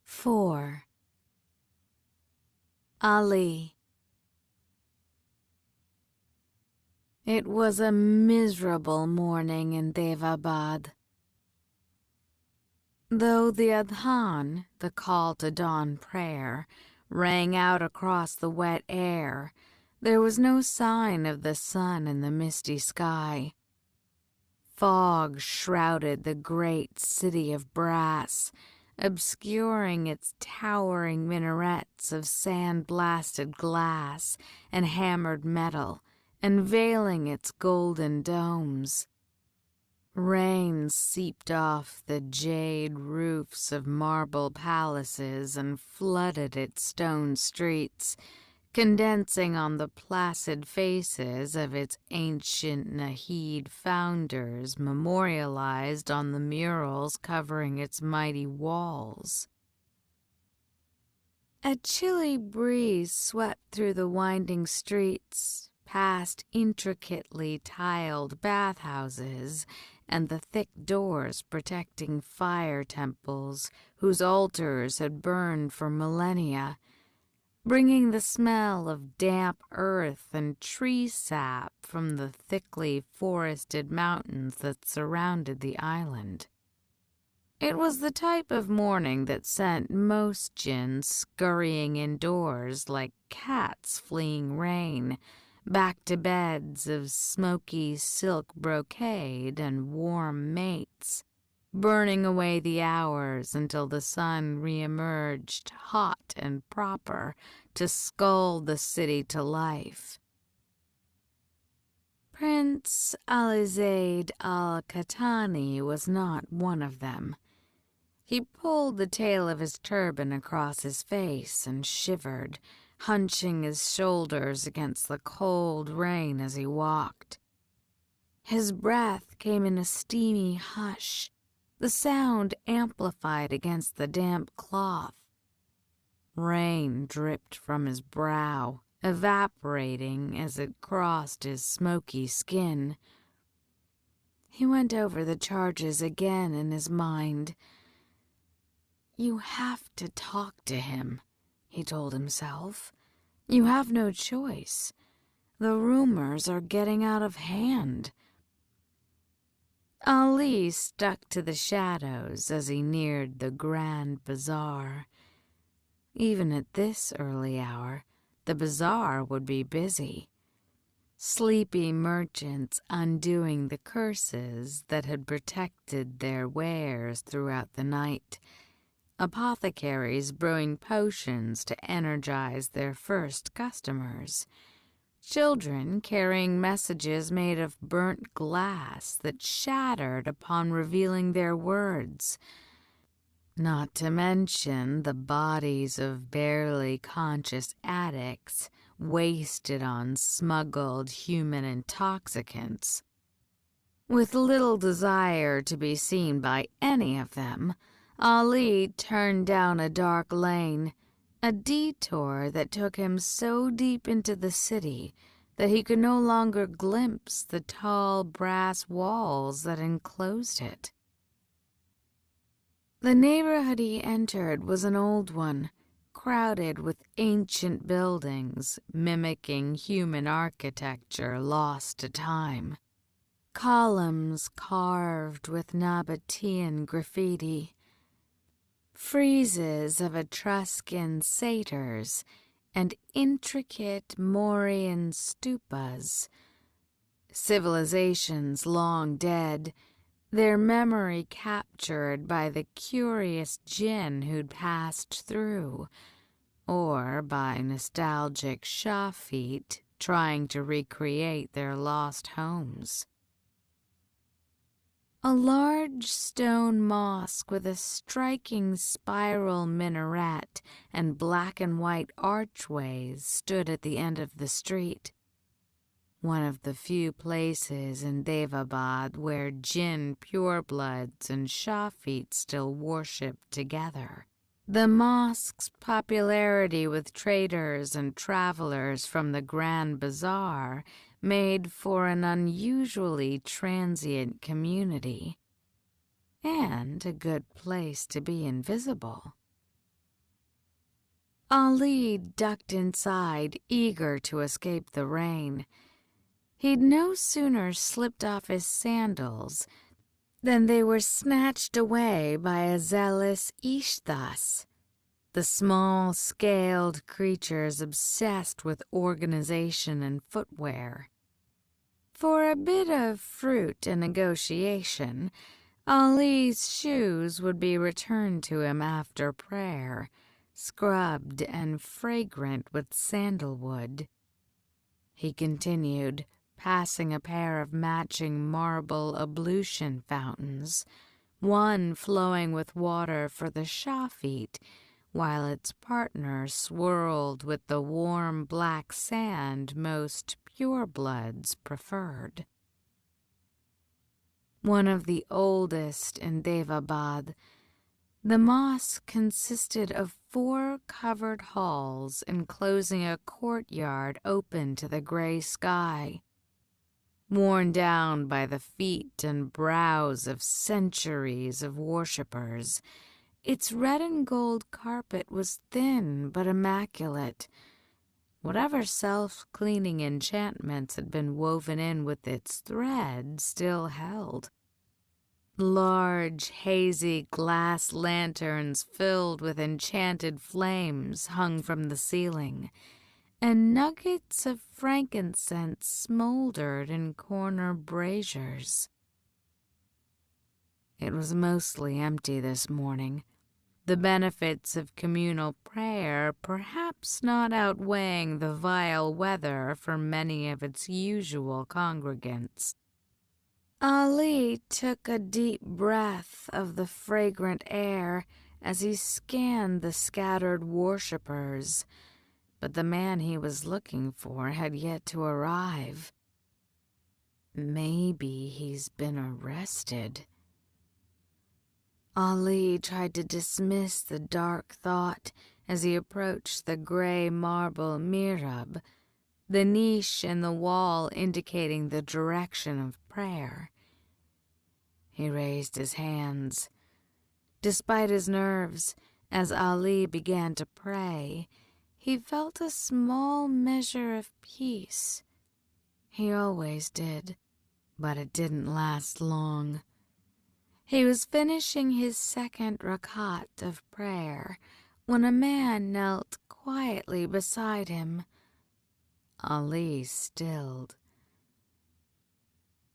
4. Ali. It was a miserable morning in Daevabad. Though the adhan, the call to dawn prayer, rang out across the wet air, there was no sign of the sun in the misty sky. Fog shrouded the great city of brass, obscuring its towering minarets of sand-blasted glass and hammered metal, and veiling its golden domes. Rain seeped off the jade roofs of marble palaces and flooded its stone streets, condensing on the placid faces of its ancient Nahri founders memorialized on the murals covering its mighty walls. A chilly breeze swept through the winding streets, past intricately tiled bathhouses and the thick doors protecting fire temples whose altars had burned for millennia, bringing the smell of damp earth and tree sap from the thickly forested mountains that surrounded the island. It was the type of morning that sent most jinns scurrying indoors like cats fleeing rain, back to beds of smoky silk brocade and warm mates, burning away the hours until the sun re-emerged hot and proper to scald the city to life. Prince Alizaid al-Khatani was not one of them. He pulled the tail of his turban across his face and shivered, hunching his shoulders against the cold rain as he walked. His breath came in a steamy hush, the sound amplified against the damp cloth. Rain dripped from his brow, evaporating as it crossed his smoky skin. He went over the charges again in his mind. "You have to talk to him," he told himself. "You have no choice. The rumors are getting out of hand." Ali stuck to the shadows as he neared the Grand Bazaar. Even at this early hour, the bazaar would be busy. Sleepy merchants undoing the curses that had protected their wares throughout the night. Apothecaries brewing potions to energize their first customers. Children carrying messages made of burnt glass that shattered upon revealing their words. Not to mention the bodies of barely conscious addicts wasted on smuggled human intoxicants. With little desire to be seen by any of them, Ali turned down a dark lane, a detour that took him so deep into the city that he could no longer glimpse the tall brass walls that enclosed it. The neighborhood he entered was an old one, crowded with ancient buildings mimicking human architecture lost to time. Columns carved with Nabatean graffiti, friezes of Etruscan satyrs, and intricate Mauryan stupas. Civilizations long dead, their memory captured by the curious jinn who'd passed through, or by nostalgic Shafit trying to recreate their lost homes. A large stone mosque with a striking spiral minaret and black and white archways stood at the end of the street. One of the few places in Daevabad where jinn purebloods and Shafit still worshipped together. The mosque's popularity with traders and travelers from the Grand Bazaar made for an unusually transient community, and a good place to be invisible. Ali ducked inside, eager to escape the rain. He'd no sooner slipped off his sandals than they were snatched away by a zealous ishtas, the small-scaled creatures obsessed with organization and footwear. For a bit of fruit and negotiation, Ali's shoes would be returned to him after prayer, scrubbed and fragrant with sandalwood. He continued, passing a pair of matching marble ablution fountains, one flowing with water for the shafit, while its partner swirled with the warm black sand most purebloods preferred. One of the oldest in Daevabad, the mosque consisted of 4 covered halls enclosing a courtyard open to the gray sky. Worn down by the feet and brows of centuries of worshippers, its red and gold carpet was thin but immaculate. Whatever self-cleaning enchantments had been woven in with its thread still held. Large, hazy glass lanterns filled with enchanted flames hung from the ceiling, and nuggets of frankincense smoldered in corner braziers. It was mostly empty this morning, the benefits of communal prayer perhaps not outweighing the vile weather for many of its usual congregants. Ali took a deep breath of the fragrant air as he scanned the scattered worshippers, but the man he was looking for had yet to arrive. Maybe he's been arrested. Ali tried to dismiss the dark thought as he approached the gray marble mihrab, the niche in the wall indicating the direction of prayer. He raised his hands. Despite his nerves, as Ali began to pray, he felt a small measure of peace. He always did, but it didn't last long. He was finishing his second rakat of prayer when a man knelt quietly beside him. Ali stilled.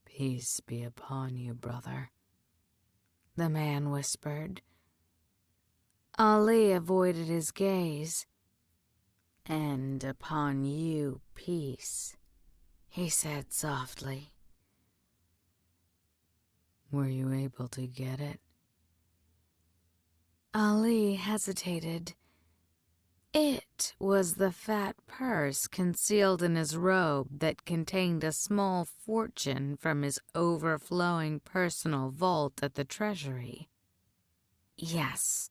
"Peace be upon you, brother," the man whispered. Ali avoided his gaze. "And upon you, peace," he said softly. "Were you able to get it?" Ali hesitated. It was the fat purse concealed in his robe that contained a small fortune from his overflowing personal vault at the treasury. "Yes,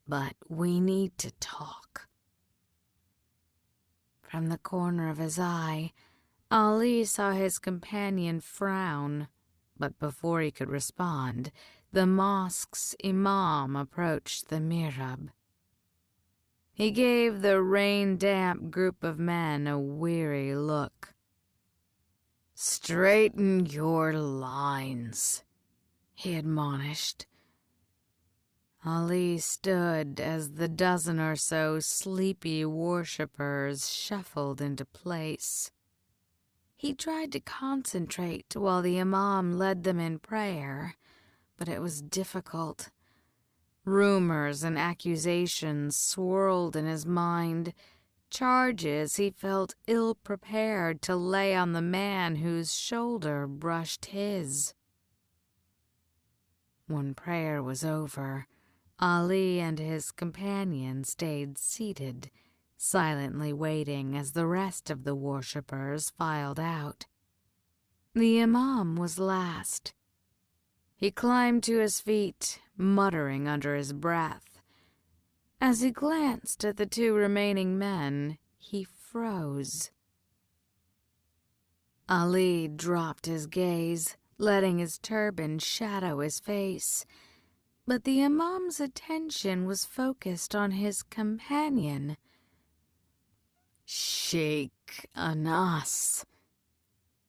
but we need to talk." From the corner of his eye, Ali saw his companion frown, but before he could respond, the mosque's imam approached the mihrab. He gave the rain-damp group of men a weary look. "Straighten your lines," he admonished. Ali stood as the dozen or so sleepy worshippers shuffled into place. He tried to concentrate while the imam led them in prayer, but it was difficult. Rumors and accusations swirled in his mind, charges he felt ill-prepared to lay on the man whose shoulder brushed his. When prayer was over, Ali and his companion stayed seated, silently waiting as the rest of the worshippers filed out. The imam was last. He climbed to his feet, muttering under his breath. As he glanced at the 2 remaining men, he froze. Ali dropped his gaze, letting his turban shadow his face. But the Imam's attention was focused on his companion. "Sheikh Anas,"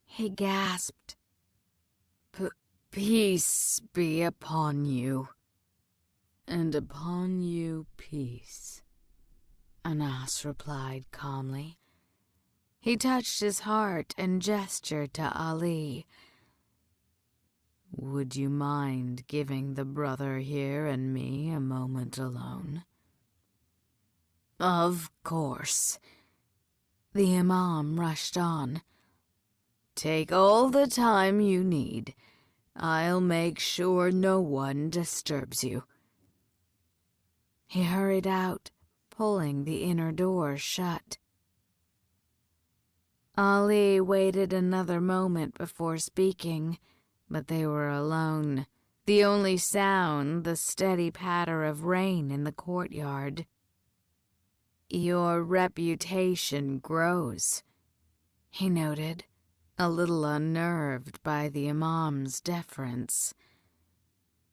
he gasped. "Peace be upon you." "And upon you peace," Anas replied calmly. He touched his heart and gestured to Ali. "Would you mind giving the brother here and me a moment alone?" "Of course." The Imam rushed on. "Take all the time you need. I'll make sure no one disturbs you." He hurried out, pulling the inner door shut. Ali waited another moment before speaking, but they were alone. The only sound, the steady patter of rain in the courtyard. "Your reputation grows," he noted, a little unnerved by the Imam's deference.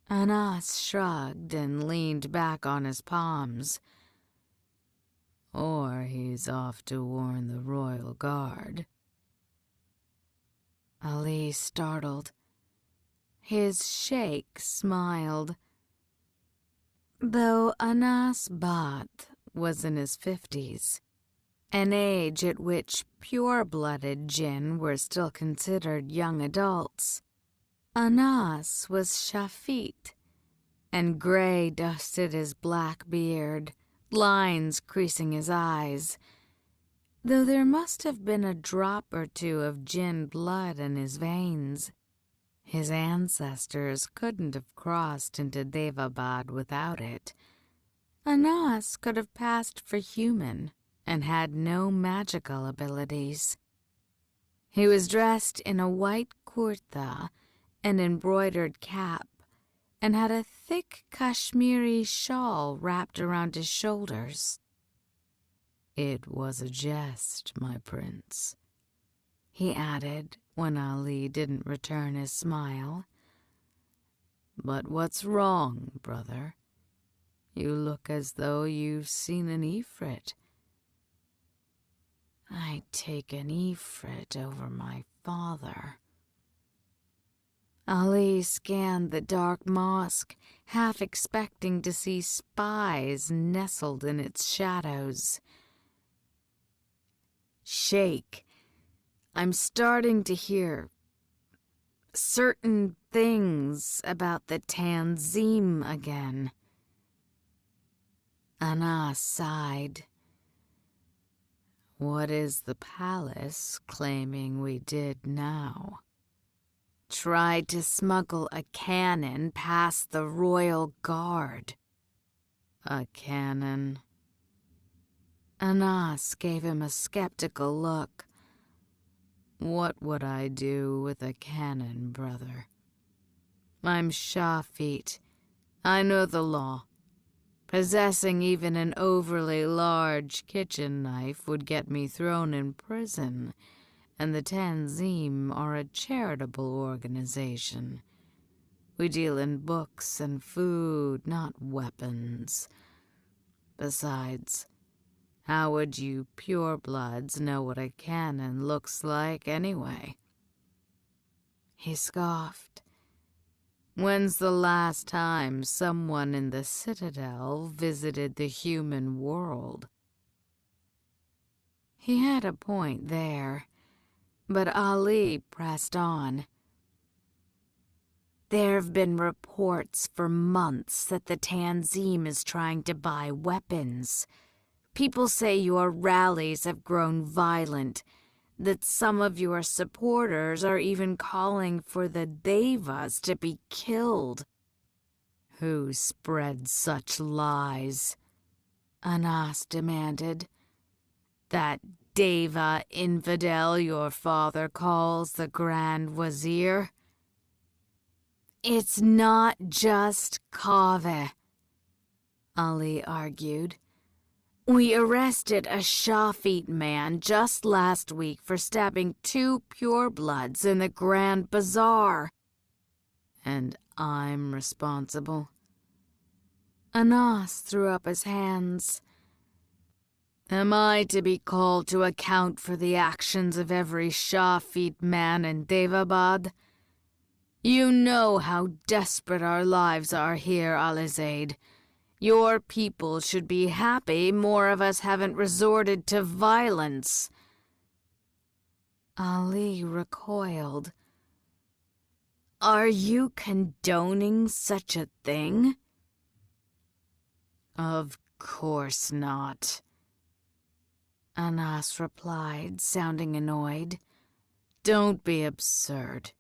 Anas shrugged and leaned back on his palms. "Or he's off to warn the royal guard." Ali startled. His sheikh smiled. Though Anas Bat was in his 50s, an age at which pure-blooded jinn were still considered young adults, Anas was Shafit, and gray dusted his black beard, lines creasing his eyes, though there must have been a drop or two of jinn blood in his veins. His ancestors couldn't have crossed into Daevabad without it. Anas could have passed for human and had no magical abilities. He was dressed in a white kurta, an embroidered cap, and had a thick Kashmiri shawl wrapped around his shoulders. "It was a jest, my prince," he added when Ali didn't return his smile. "But what's wrong, brother? You look as though you've seen an ifrit." "I take an ifrit over my father." Ali scanned the dark mosque, half expecting to see spies nestled in its shadows. "Sheikh, I'm starting to hear certain things about the Tanzim again." Anas sighed. "What is the palace claiming we did now?" "Tried to smuggle a cannon past the royal guard." "A cannon?" Anas gave him a skeptical look. "What would I do with a cannon, brother? I'm Shafit. I know the law. Possessing even an overly large kitchen knife would get me thrown in prison, and the Tanzim are a charitable organization. We deal in books and food, not weapons. Besides, how would you purebloods know what a cannon looks like anyway?" He scoffed. "When's the last time someone in the Citadel visited the human world?" He had a point there, but Ali pressed on. "There have been reports for months that the Tanzim is trying to buy weapons. People say your rallies have grown violent, that some of your supporters are even calling for the Devas to be killed." "Who spread such lies?" Anas demanded. "That Deva infidel your father calls the Grand Wazir?" "It's not just Kaveh," Ali argued. "We arrested a Shafit man just last week for stabbing 2 purebloods in the Grand Bazaar." "And I'm responsible?" Anas threw up his hands. Am I to be called to account for the actions of every Shah-feet man in Daevabad? You know how desperate our lives are here, Alizaid. Your people should be happy more of us haven't resorted to violence. Ali recoiled. Are you condoning such a thing? Of course not, Anas replied, sounding annoyed. Don't be absurd.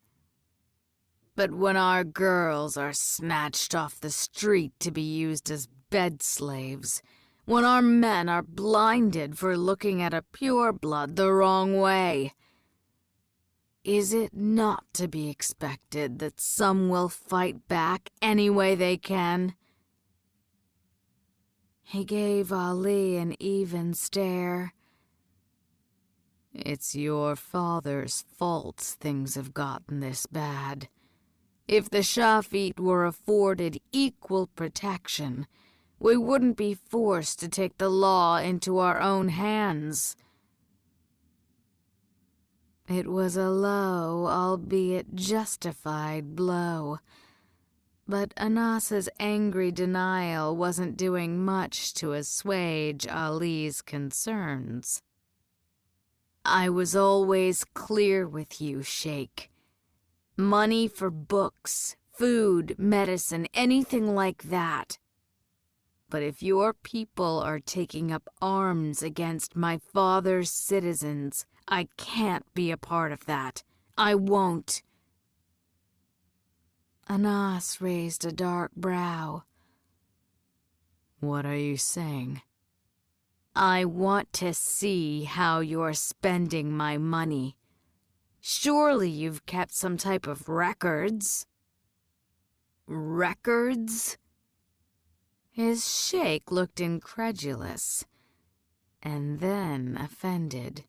But when our girls are snatched off the street to be used as bed slaves, when our men are blinded for looking at a pureblood the wrong way, is it not to be expected that some will fight back any way they can? He gave Ali an even stare. It's your father's fault things have gotten this bad. If the Shah-feet were afforded equal protection, we wouldn't be forced to take the law into our own hands. It was a low, albeit justified, blow. But Anas's angry denial wasn't doing much to assuage Ali's concerns. I was always clear with you, Sheikh. Money for books, food, medicine, anything like that. But if your people are taking up arms against my father's citizens, I can't be a part of that. I won't. Anas raised a dark brow. What are you saying? I want to see how you're spending my money. Surely you've kept some type of records. Records? His sheikh looked incredulous, and then offended.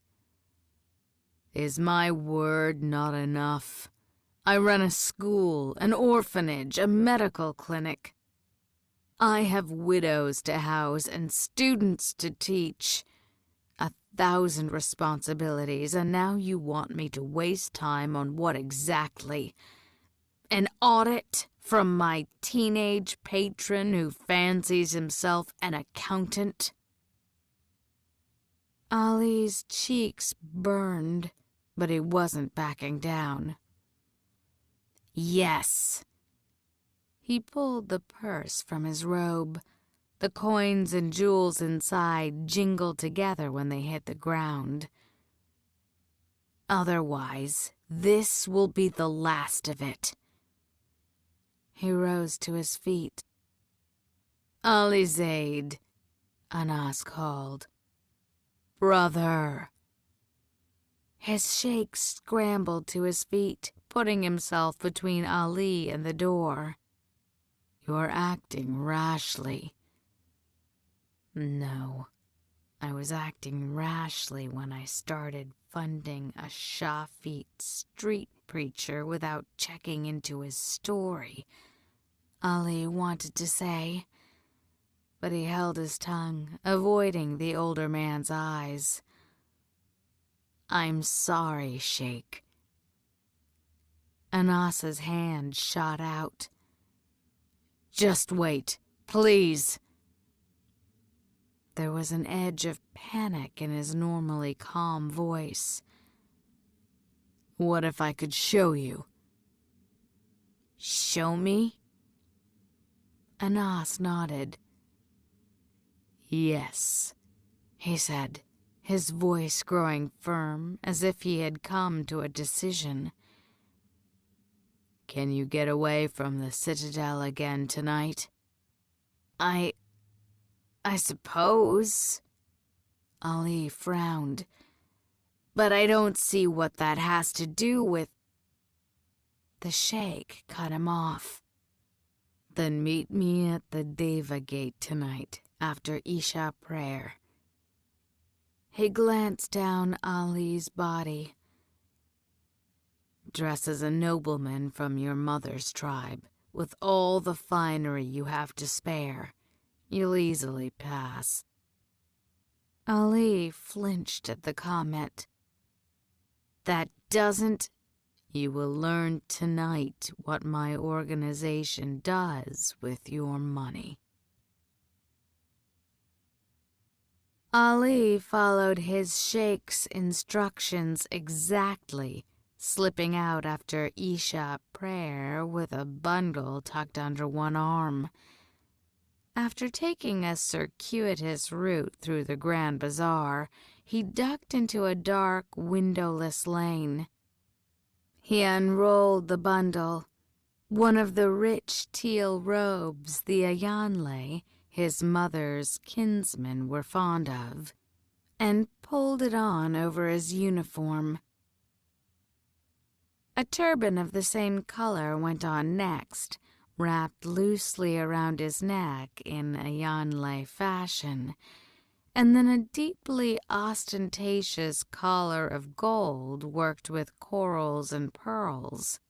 Is my word not enough? I run a school, an orphanage, a medical clinic. I have widows to house and students to teach. 1,000 responsibilities, and now you want me to waste time on what exactly? An audit from my teenage patron who fancies himself an accountant? Ali's cheeks burned, but he wasn't backing down. Yes. He pulled the purse from his robe. The coins and jewels inside jingled together when they hit the ground. Otherwise, this will be the last of it. He rose to his feet. Alizaid, Anas called. Brother. His sheikh scrambled to his feet, putting himself between Ali and the door. You're acting rashly. No, I was acting rashly when I started funding a Shah-feet street preacher without checking into his story, Ali wanted to say, but he held his tongue, avoiding the older man's eyes. I'm sorry, Sheikh. Anas's hand shot out. Just wait, please. There was an edge of panic in his normally calm voice. What if I could show you? Show me? Anas nodded. Yes, he said, his voice growing firm as if he had come to a decision. Can you get away from the citadel again tonight? I suppose. Ali frowned. But I don't see what that has to do with... The sheikh cut him off. Then meet me at the Deva gate tonight, after Isha prayer. He glanced down Ali's body. Dress as a nobleman from your mother's tribe, with all the finery you have to spare. you'll easily pass." Ali flinched at the comment. "That doesn't—" "You will learn tonight what my organization does with your money." Ali followed his sheikh's instructions exactly, slipping out after Isha prayer with a bundle tucked under one arm. After taking a circuitous route through the Grand Bazaar, he ducked into a dark, windowless lane. He unrolled the bundle, one of the rich teal robes the Ayanle, his mother's kinsmen, were fond of, and pulled it on over his uniform. A turban of the same color went on next, wrapped loosely around his neck in Ayanle fashion, and then a deeply ostentatious collar of gold worked with corals and pearls.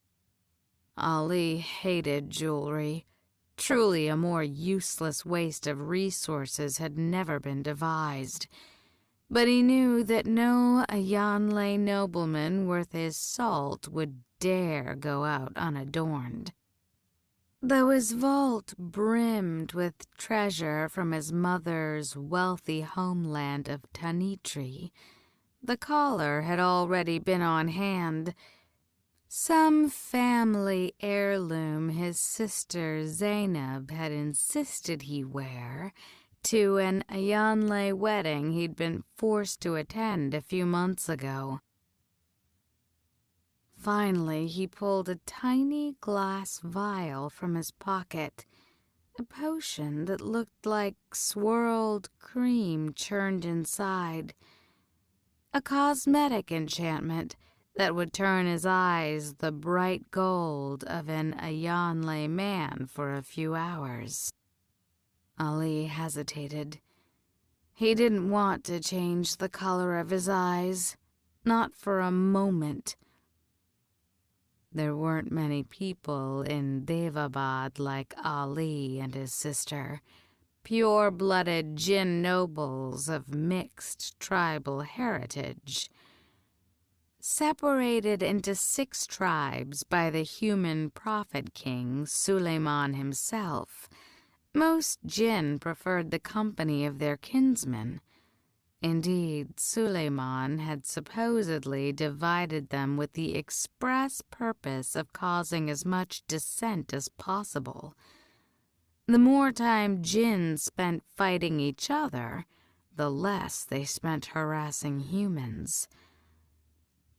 Ali hated jewelry. Truly a more useless waste of resources had never been devised. But he knew that no Ayanle nobleman worth his salt would dare go out unadorned. Though his vault brimmed with treasure from his mother's wealthy homeland of Tanitri, the collar had already been on hand. Some family heirloom his sister Zainab had insisted he wear to an Ayanle wedding he'd been forced to attend a few months ago. Finally, he pulled a tiny glass vial from his pocket, a potion that looked like swirled cream churned inside, a cosmetic enchantment that would turn his eyes the bright gold of an Ayanle man for a few hours. Ali hesitated. He didn't want to change the color of his eyes, not for a moment. There weren't many people in Daevabad like Ali and his sister, pure-blooded jinn nobles of mixed tribal heritage. Separated into 6 tribes by the human prophet king Suleiman himself, most jinn preferred the company of their kinsmen. Indeed, Suleiman had supposedly divided them with the express purpose of causing as much dissent as possible. The more time jinn spent fighting each other, the less they spent harassing humans.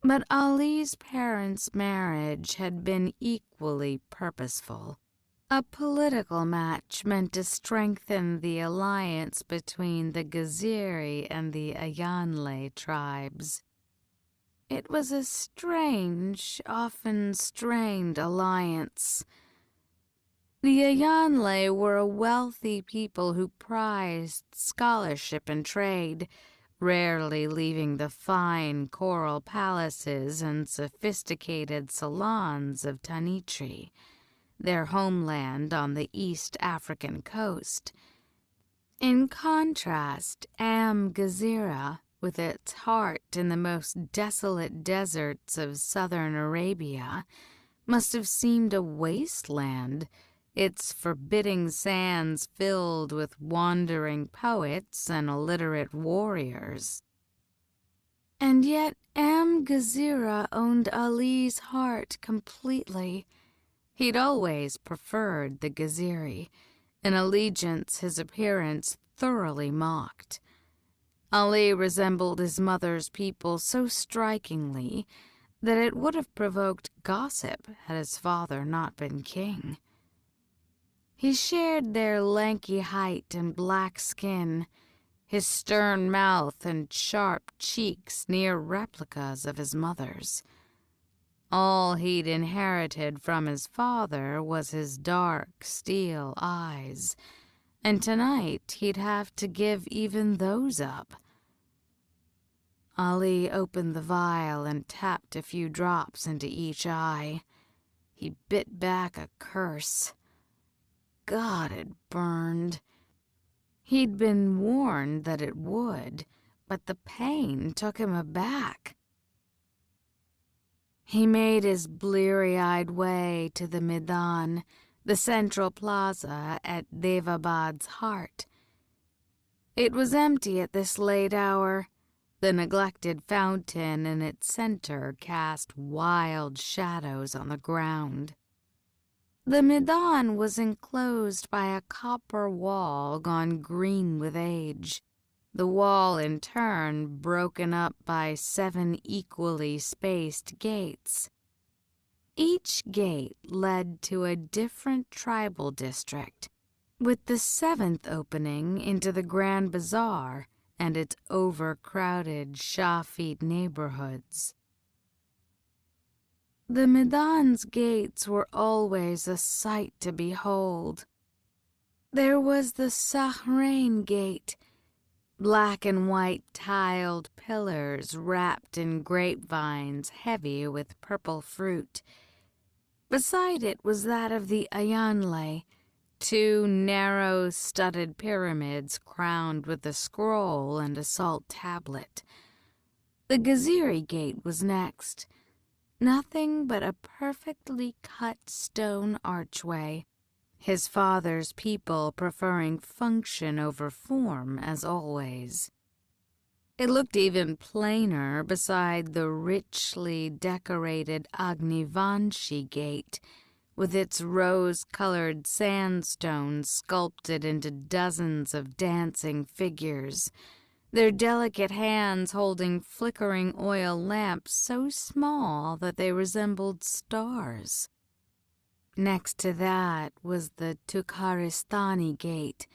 But Ali's parents' marriage had been equally purposeful. A political match meant to strengthen the alliance between the Gaziri and the Ayanle tribes. It was a strange, often strained alliance. The Ayanle were a wealthy people who prized scholarship and trade, rarely leaving the fine coral palaces and sophisticated salons of Tanitri, their homeland on the East African coast. In contrast, Gazira, with its heart in the most desolate deserts of southern Arabia, must have seemed a wasteland, its forbidding sands filled with wandering poets and illiterate warriors. And yet Gazira owned Ali's heart completely. He'd always preferred the Gaziri, an allegiance his appearance thoroughly mocked. Ali resembled his mother's people so strikingly that it would have provoked gossip had his father not been king. He shared their lanky height and black skin, his stern mouth and sharp cheeks near replicas of his mother's. All he'd inherited from his father was his dark steel eyes, and tonight he'd have to give even those up. Ali opened the vial and tapped a few drops into each eye. He bit back a curse. God, it burned. He'd been warned that it would, but the pain took him aback. He made his bleary-eyed way to the Maidan, the central plaza at Daevabad's heart. It was empty at this late hour. The neglected fountain in its center cast wild shadows on the ground. The Maidan was enclosed by a copper wall gone green with age, the wall in turn broken up by 7 equally spaced gates. Each gate led to a different tribal district, with the 7th opening into the Grand Bazaar and its overcrowded Shafit neighborhoods. The Maidan's gates were always a sight to behold. There was the Sahrain gate, black and white tiled pillars wrapped in grapevines heavy with purple fruit. Beside it was that of the Ayanle, 2 narrow, studded pyramids crowned with a scroll and a salt tablet. The Gaziri gate was next, nothing but a perfectly cut stone archway, his father's people preferring function over form as always. It looked even plainer beside the richly decorated Agnivanshi gate, with its rose-colored sandstones sculpted into dozens of dancing figures, their delicate hands holding flickering oil lamps so small that they resembled stars. Next to that was the Tukharistani gate,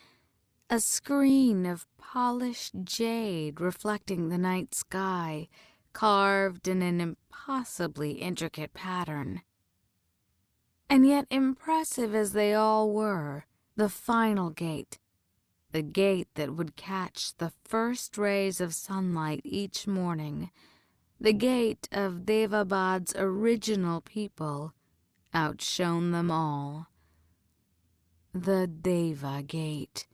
a screen of polished jade reflecting the night sky, carved in an impossibly intricate pattern. And yet, impressive as they all were, the final gate, the gate that would catch the first rays of sunlight each morning, the gate of Daevabad's original people, outshone them all. The Deva Gate.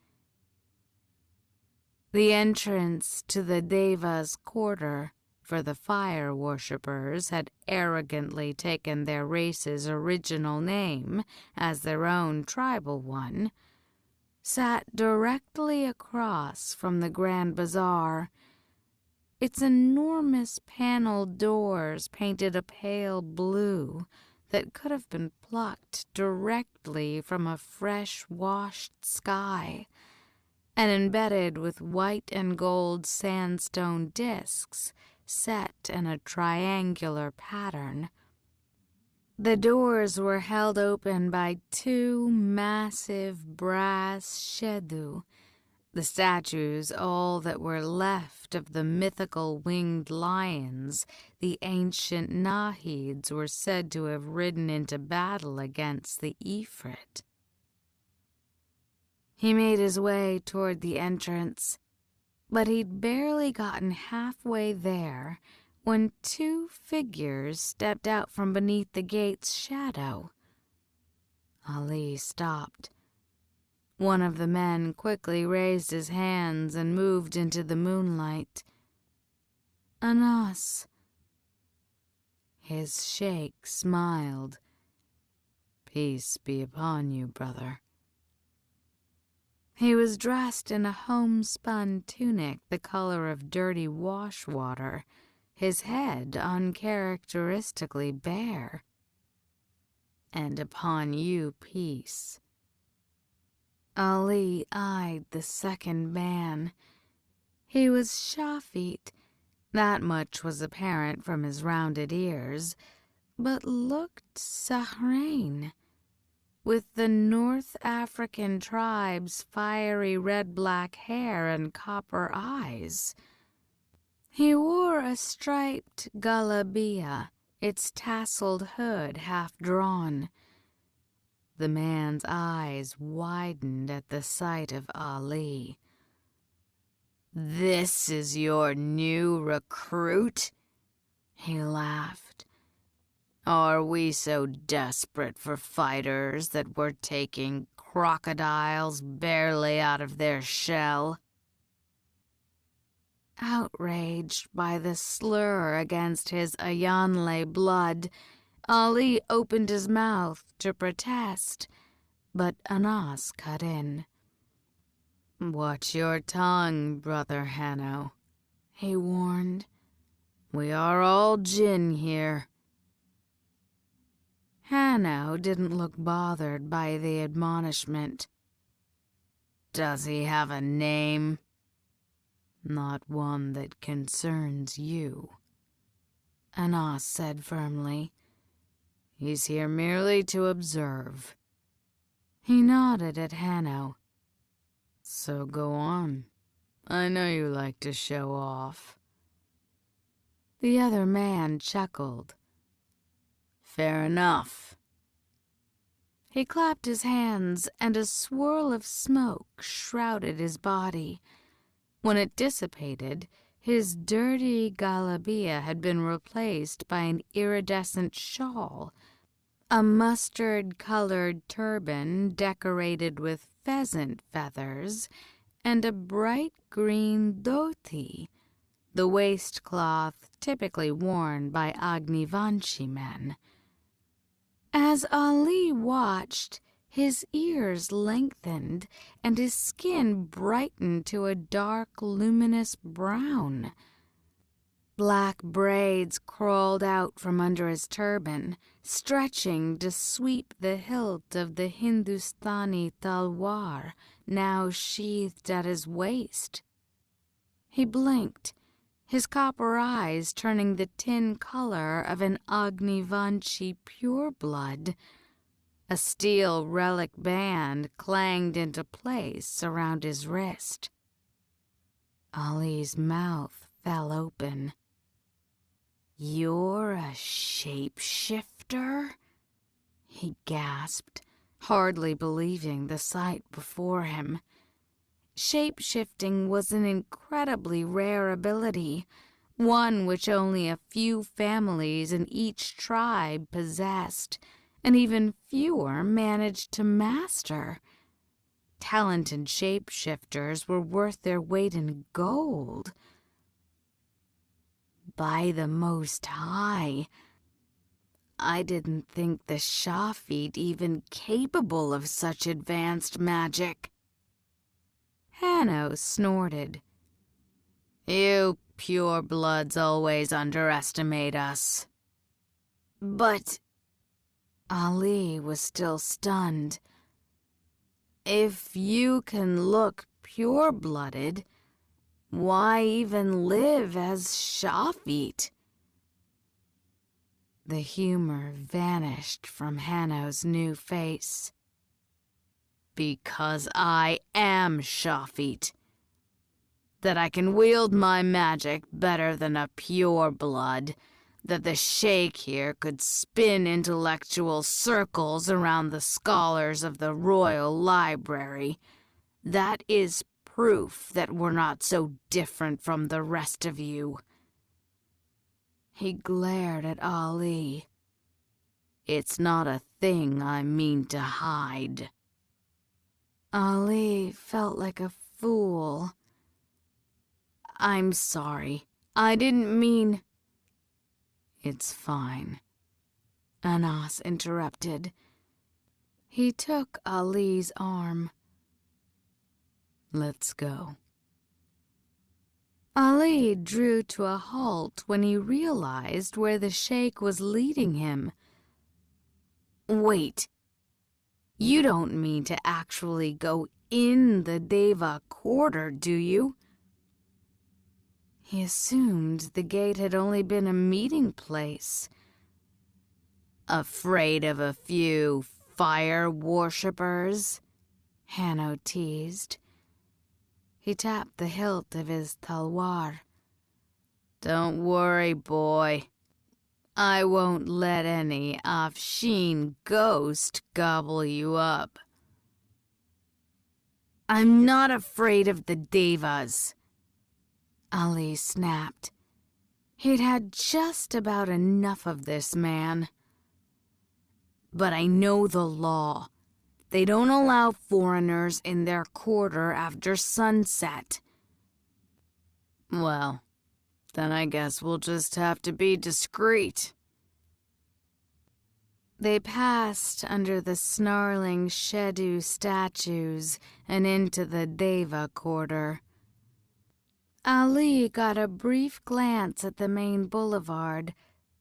The entrance to the Deva's quarter, for the fire worshippers had arrogantly taken their race's original name as their own tribal one, sat directly across from the Grand Bazaar, its enormous paneled doors painted a pale blue that could have been plucked directly from a fresh-washed sky, and embedded with white and gold sandstone discs set in a triangular pattern. The doors were held open by 2 massive brass shedu, the statues all that were left of the mythical winged lions the ancient Nahids were said to have ridden into battle against the Ifrit. He made his way toward the entrance, but he'd barely gotten halfway there when 2 figures stepped out from beneath the gate's shadow. Ali stopped. One of the men quickly raised his hands and moved into the moonlight. Anas. His sheikh smiled. Peace be upon you, brother. He was dressed in a homespun tunic the color of dirty wash water, his head uncharacteristically bare. And upon you peace. Ali eyed the second man. He was Shafit, that much was apparent from his rounded ears, but looked Sahrain, with the North African tribe's fiery red-black hair and copper eyes. He wore a striped galabeah, its tasseled hood half drawn. The man's eyes widened at the sight of Ali. "This is your new recruit?" he laughed. Are we so desperate for fighters that we're taking crocodiles barely out of their shell? Outraged by the slur against his Ayanle blood, Ali opened his mouth to protest, but Anas cut in. "Watch your tongue, Brother Hanno," he warned. "We are all jinn here." Hanno didn't look bothered by the admonishment. "Does he have a name?" "Not one that concerns you," Anas said firmly. "He's here merely to observe." He nodded at Hanno. "So go on. I know you like to show off." The other man chuckled. "Fair enough." He clapped his hands, and a swirl of smoke shrouded his body. When it dissipated, his dirty galabia had been replaced by an iridescent shawl, a mustard-colored turban decorated with pheasant feathers, and a bright green dhoti, the waistcloth typically worn by Agnivanshi men. As Ali watched, his ears lengthened and his skin brightened to a dark, luminous brown. Black braids crawled out from under his turban, stretching to sweep the hilt of the Hindustani talwar, now sheathed at his waist. He blinked, his copper eyes turning the tin color of an Agnivanshi pureblood. A steel relic band clanged into place around his wrist. Ali's mouth fell open. "You're a shapeshifter?" he gasped, hardly believing the sight before him. Shape-shifting was an incredibly rare ability, one which only a few families in each tribe possessed, and even fewer managed to master. Talented shape-shifters were worth their weight in gold. By the Most High, I didn't think the Shafit even capable of such advanced magic. Hanno snorted. "You purebloods always underestimate us." "But—" Ali was still stunned. "If you can look pure-blooded, why even live as Shafit?" The humor vanished from Hanno's new face. "Because I am Shafit. That I can wield my magic better than a pure-blood. That the sheikh here could spin intellectual circles around the scholars of the royal library. That is proof that we're not so different from the rest of you." He glared at Ali. "It's not a thing I mean to hide." Ali felt like a fool. "I'm sorry. I didn't mean—" "It's fine," Anas interrupted. He took Ali's arm. "Let's go." Ali drew to a halt when he realized where the sheikh was leading him. "Wait, you don't mean to actually go in the Deva quarter, do you?" He assumed the gate had only been a meeting place. "Afraid of a few fire worshippers?" Hanno teased. He tapped the hilt of his talwar. "Don't worry, boy. I won't let any Afshin ghost gobble you up." "I'm not afraid of the Devas," Ali snapped. He'd had just about enough of this man. but I know the law. They don't allow foreigners in their quarter after sunset." "Well, then I guess we'll just have to be discreet." They passed under the snarling Shedu statues and into the Deva quarter. Ali got a brief glance at the main boulevard,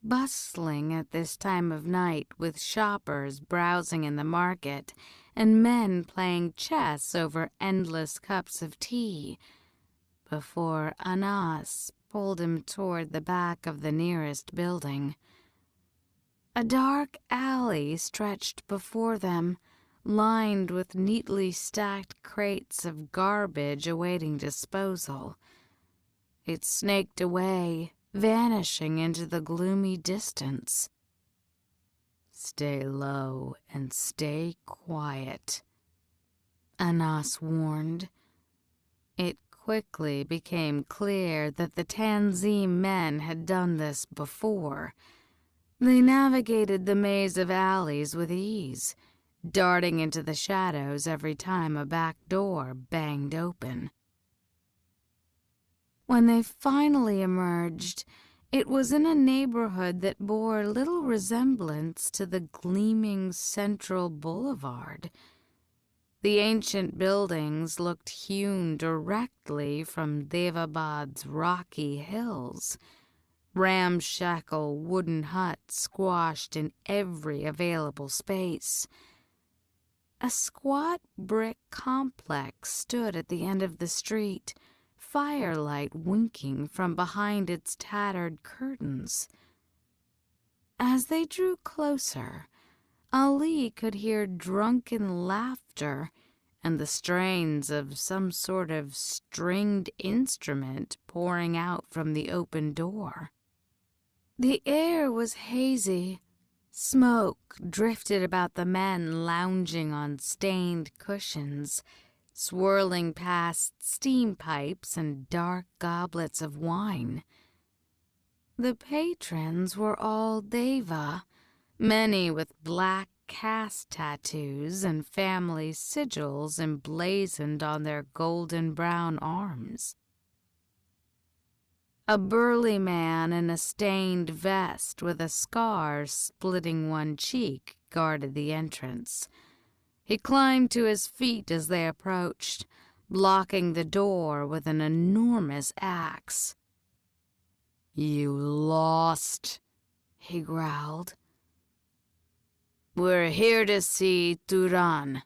bustling at this time of night with shoppers browsing in the market and men playing chess over endless cups of tea, before Anas pulled him toward the back of the nearest building. A dark alley stretched before them, lined with neatly stacked crates of garbage awaiting disposal. It snaked away, vanishing into the gloomy distance. "Stay low and stay quiet," Anas warned. It quickly became clear that the Tanzim men had done this before. They navigated the maze of alleys with ease, darting into the shadows every time a back door banged open. When they finally emerged, it was in a neighborhood that bore little resemblance to the gleaming central boulevard. The ancient buildings looked hewn directly from Daevabad's rocky hills, ramshackle wooden huts squashed in every available space. A squat brick complex stood at the end of the street, firelight winking from behind its tattered curtains. As they drew closer, Ali could hear drunken laughter and the strains of some sort of stringed instrument pouring out from the open door. The air was hazy. Smoke drifted about the men lounging on stained cushions, swirling past steam pipes and dark goblets of wine. The patrons were all Deva, many with black caste tattoos and family sigils emblazoned on their golden brown arms. A burly man in a stained vest with a scar splitting one cheek guarded the entrance. He climbed to his feet as they approached, blocking the door with an enormous axe. "You lost," he growled. "We're here to see Turan,"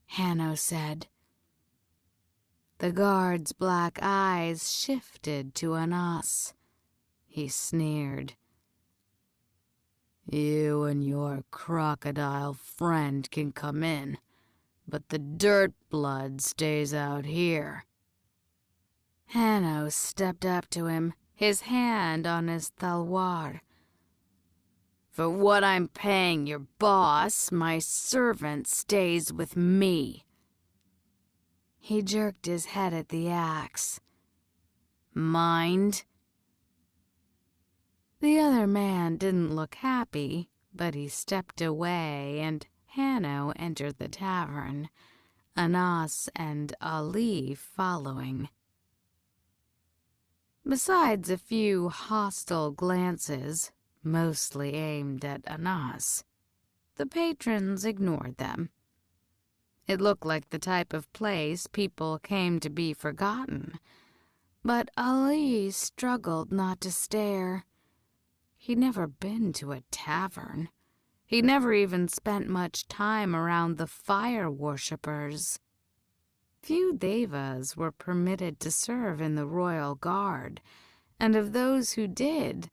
Hanno said. The guard's black eyes shifted to Anas. He sneered. "You and your crocodile friend can come in, but the dirt blood stays out here." Hanno stepped up to him, his hand on his talwar. "For what I'm paying your boss, my servant stays with me." He jerked his head at the axe. "Mind?" The other man didn't look happy, but he stepped away and Hanno entered the tavern, Anas and Ali following. Besides a few hostile glances, mostly aimed at Anas, the patrons ignored them. It looked like the type of place people came to be forgotten, but Ali struggled not to stare. He'd never been to a tavern. He'd never even spent much time around the fire worshippers. Few Devas were permitted to serve in the royal guard, and of those who did,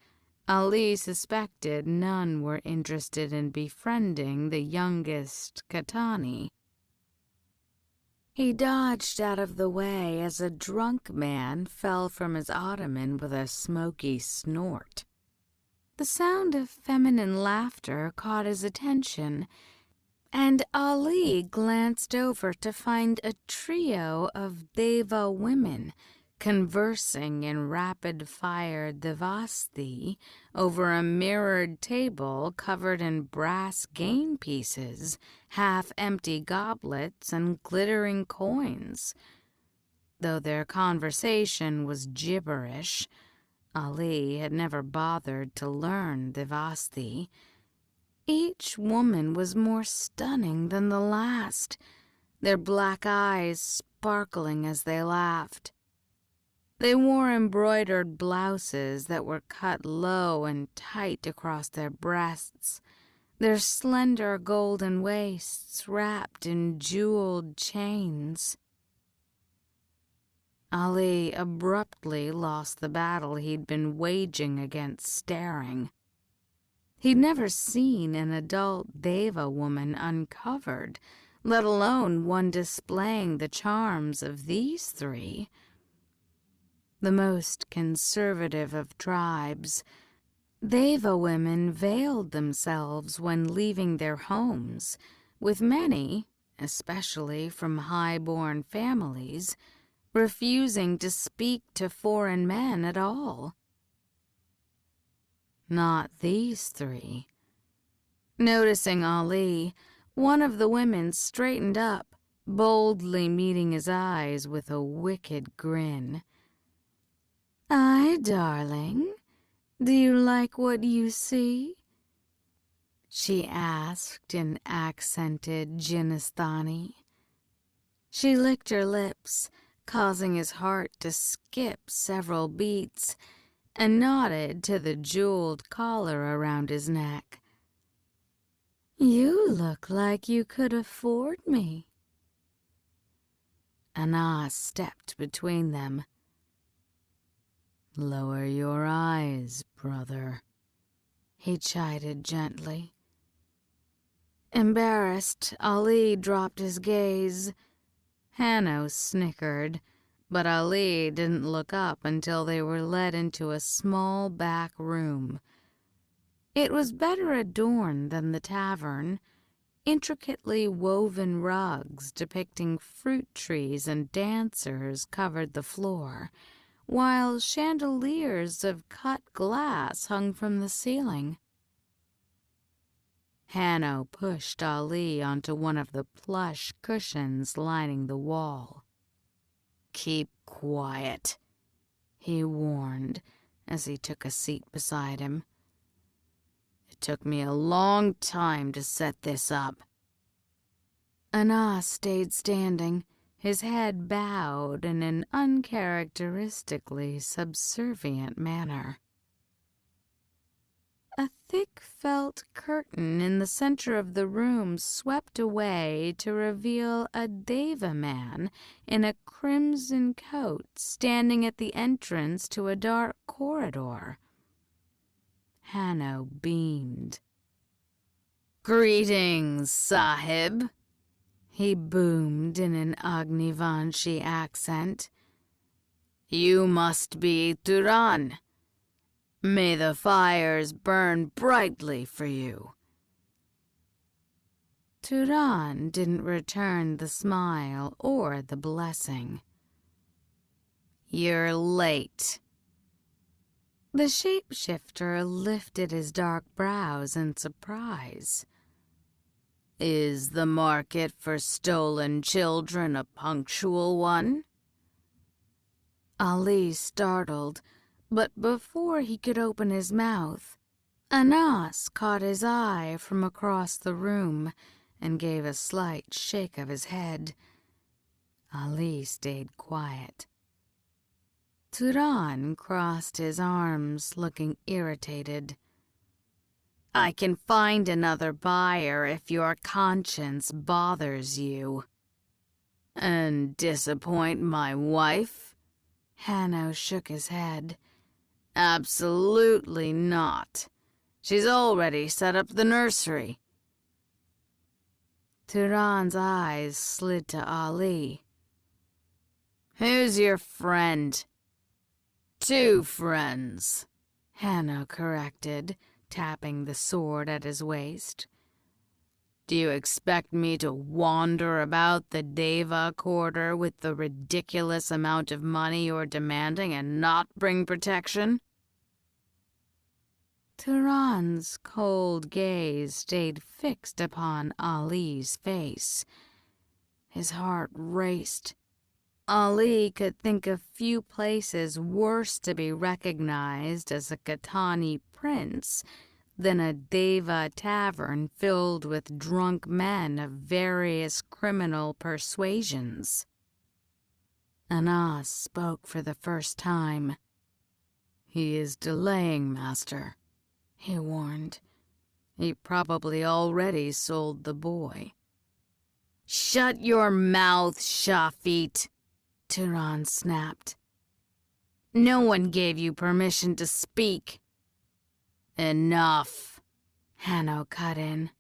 Ali suspected none were interested in befriending the youngest Katani. He dodged out of the way as a drunk man fell from his ottoman with a smoky snort. The sound of feminine laughter caught his attention, and Ali glanced over to find a trio of Deva women conversing in rapid-fire devasti over a mirrored table covered in brass game pieces, half-empty goblets, and glittering coins. Though their conversation was gibberish, Ali had never bothered to learn devasti. Each woman was more stunning than the last, their black eyes sparkling as they laughed. They wore embroidered blouses that were cut low and tight across their breasts, their slender golden waists wrapped in jeweled chains. Ali abruptly lost the battle he'd been waging against staring. He'd never seen an adult Deva woman uncovered, let alone one displaying the charms of these three. The most conservative of tribes, Deva women veiled themselves when leaving their homes, with many, especially from high-born families, refusing to speak to foreign men at all. Not these three. Noticing Ali, one of the women straightened up, boldly meeting his eyes with a wicked grin. "Aye, darling, do you like what you see?" she asked in accented Jinnistani. She licked her lips, causing his heart to skip several beats, and nodded to the jeweled collar around his neck. "You look like you could afford me." Anna stepped between them. "Lower your eyes, brother," he chided gently. Embarrassed, Ali dropped his gaze. Hanno snickered, but Ali didn't look up until they were led into a small back room. It was better adorned than the tavern. Intricately woven rugs depicting fruit trees and dancers covered the floor, while chandeliers of cut glass hung from the ceiling. Hanno pushed Ali onto one of the plush cushions lining the wall. "Keep quiet," he warned as he took a seat beside him. "It took me a long time to set this up." Anna stayed standing, his head bowed in an uncharacteristically subservient manner. A thick felt curtain in the center of the room swept away to reveal a Deva man in a crimson coat standing at the entrance to a dark corridor. Hanno beamed. "Greetings, Sahib," he boomed in an Agnivanshi accent. "You must be Turan. May the fires burn brightly for you." Turan didn't return the smile or the blessing. "You're late." The shapeshifter lifted his dark brows in surprise. "Is the market for stolen children a punctual one?" Ali startled, but before he could open his mouth, Anas caught his eye from across the room and gave a slight shake of his head. Ali stayed quiet. Turan crossed his arms, looking irritated. "I can find another buyer if your conscience bothers you." "And disappoint my wife?" Hanno shook his head. "Absolutely not. She's already set up the nursery." Turan's eyes slid to Ali. "Who's your friend?" "Two friends," Hanno corrected, tapping the sword at his waist. Do you expect me to wander about the Deva quarter with the ridiculous amount of money you're demanding and not bring protection?" Turan's cold gaze stayed fixed upon Ali's face. His heart raced. Ali could think of few places worse to be recognized as a Khatani prince than a Deva tavern filled with drunk men of various criminal persuasions. Anas spoke for the first time. "He is delaying, master," he warned. "He probably already sold the boy." "Shut your mouth, Shafit," Turan snapped. "No one gave you permission to speak." "Enough," Hanno cut in.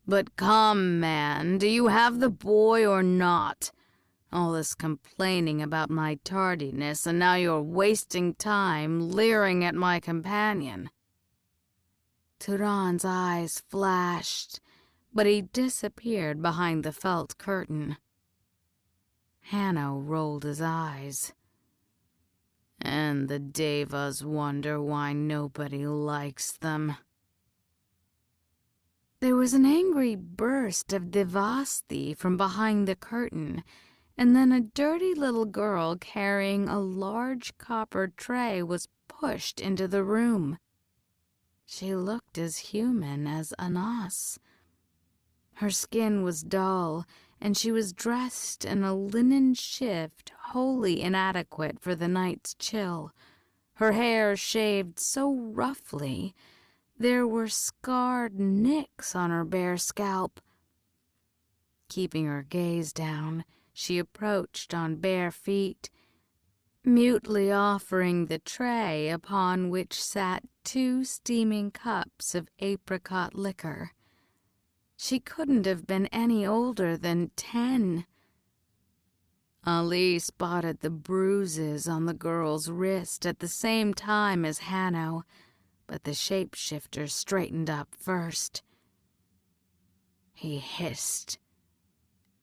"But come, man, do you have the boy or not? All this complaining about my tardiness, and now you're wasting time leering at my companion." Turan's eyes flashed, but he disappeared behind the felt curtain. Hanno rolled his eyes. "And the Devas wonder why nobody likes them." There was an angry burst of devasti from behind the curtain, and then a dirty little girl carrying a large copper tray was pushed into the room. She looked as human as Anas. Her skin was dull, and she was dressed in a linen shift wholly inadequate for the night's chill. Her hair shaved so roughly, there were scarred nicks on her bare scalp. Keeping her gaze down, she approached on bare feet, mutely offering the tray upon which sat 2 steaming cups of apricot liquor. She couldn't have been any older than 10. Ali spotted the bruises on the girl's wrist at the same time as Hanno, but the shapeshifter straightened up first. He hissed,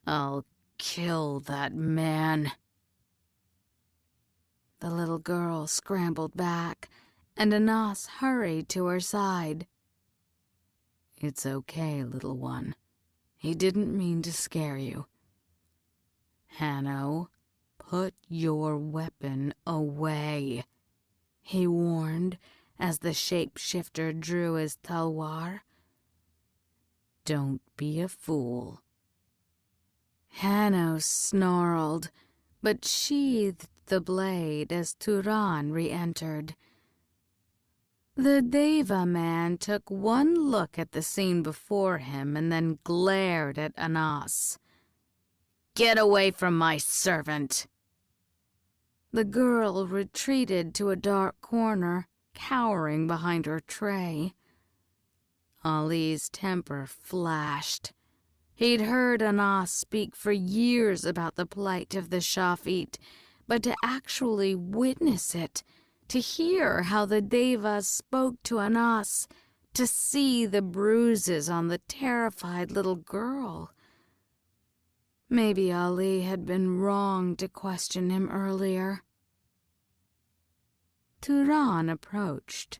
"I'll kill that man." The little girl scrambled back, and Anas hurried to her side. "It's okay, little one. He didn't mean to scare you. Hanno, put your weapon away," he warned as the shapeshifter drew his talwar. "Don't be a fool." Hanno snarled, but sheathed the blade as Turan re-entered. The Deva man took one look at the scene before him and then glared at Anas. "Get away from my servant!" The girl retreated to a dark corner, cowering behind her tray. Ali's temper flashed. He'd heard Anas speak for years about the plight of the Shafit, but to actually witness it, to hear how the Devas spoke to Anas, to see the bruises on the terrified little girl. Maybe Ali had been wrong to question him earlier. Turan approached.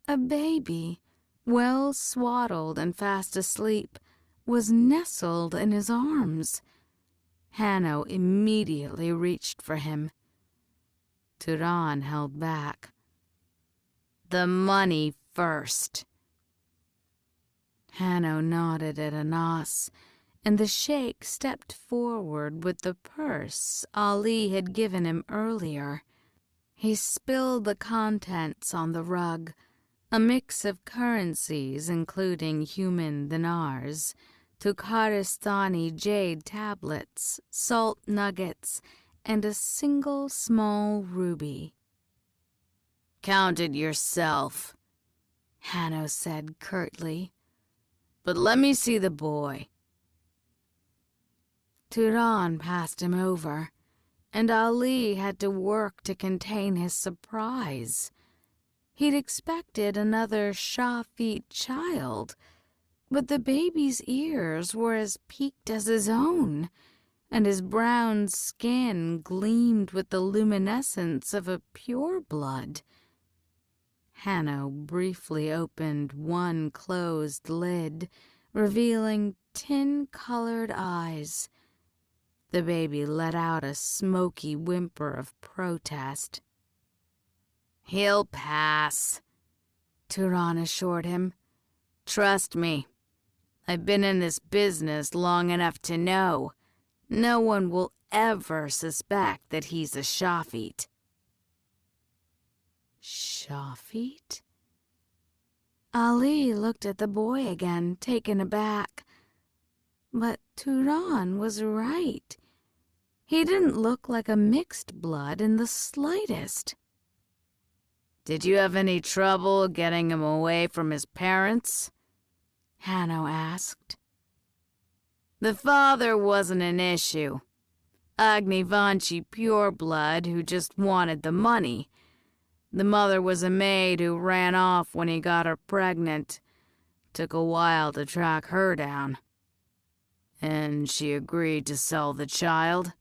A baby, well swaddled and fast asleep, was nestled in his arms. Hanno immediately reached for him. Turan held back. "The money first." Hanno nodded at Anas, and the sheikh stepped forward with the purse Ali had given him earlier. He spilled the contents on the rug, a mix of currencies including human dinars, Tukharistani jade tablets, salt nuggets, and a single small ruby. "Count it yourself," Hanno said curtly. "But let me see the boy." Turan passed him over, and Ali had to work to contain his surprise. He'd expected another Shafit child, But the baby's ears were as peaked as his own, and his brown skin gleamed with the luminescence of a pure blood. Hanno briefly opened one closed lid, revealing tin-colored eyes. The baby let out a smoky whimper of protest. "He'll pass," Turan assured him. "Trust me, I've been in this business long enough to know no one will ever suspect that he's a Shafit." Shafit? Ali looked at the boy again, taken aback. But Turan was right. He didn't look like a mixed blood in the slightest. "Did you have any trouble getting him away from his parents?" Hanno asked. "The father wasn't an issue. Agnivanchi pureblood who just wanted the money. The mother was a maid who ran off when he got her pregnant. Took a while to track her down. And she agreed to sell the child."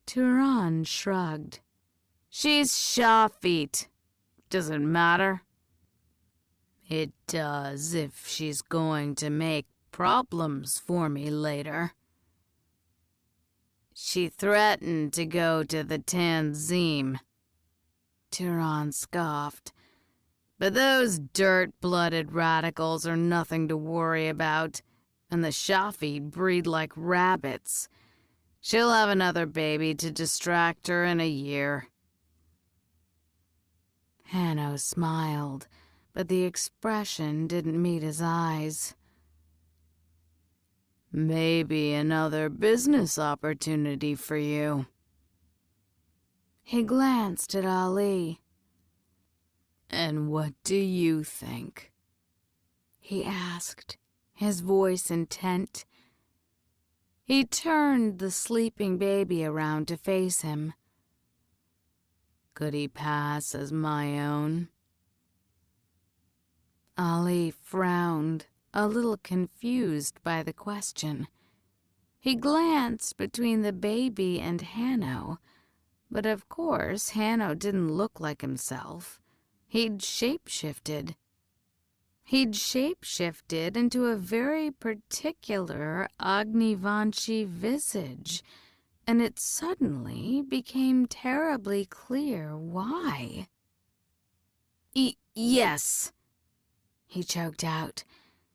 Turan shrugged. "She's Shafit. Does it matter?" "It does if she's going to make problems for me later." "She threatened to go to the Tanzim," Turan scoffed. "But those dirt-blooded radicals are nothing to worry about, and the Shafit breed like rabbits. She'll have another baby to distract her in a year." Hanno smiled, but the expression didn't meet his eyes. "Maybe another business opportunity for you." He glanced at Ali. "And what do you think?" he asked, his voice intent. He turned the sleeping baby around to face him. "Could he pass as my own?" Ali frowned, a little confused by the question. He glanced between the baby and Hanno, but of course Hanno didn't look like himself. He'd shape-shifted. He'd shape-shifted into a very particular Agnivanchi visage, and it suddenly became terribly clear why. Yes," he choked out,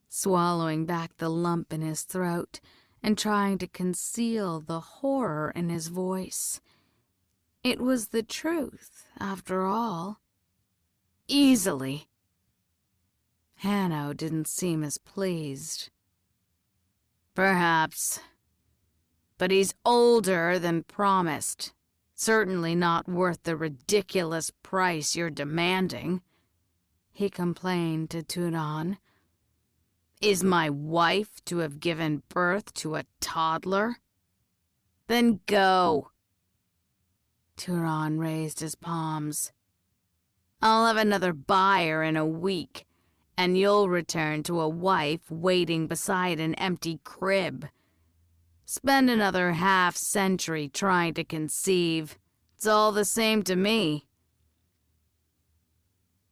swallowing back the lump in his throat and trying to conceal the horror in his voice. It was the truth, after all. "Easily." Hanno didn't seem as pleased. "Perhaps. But he's older than promised. Certainly not worth the ridiculous price you're demanding," he complained to Turan. "Is my wife to have given birth to a toddler? Then go." Turan raised his palms. "I'll have another buyer in a week, and you'll return to a wife waiting beside an empty crib. Spend another half-century trying to conceive. It's all the same to me."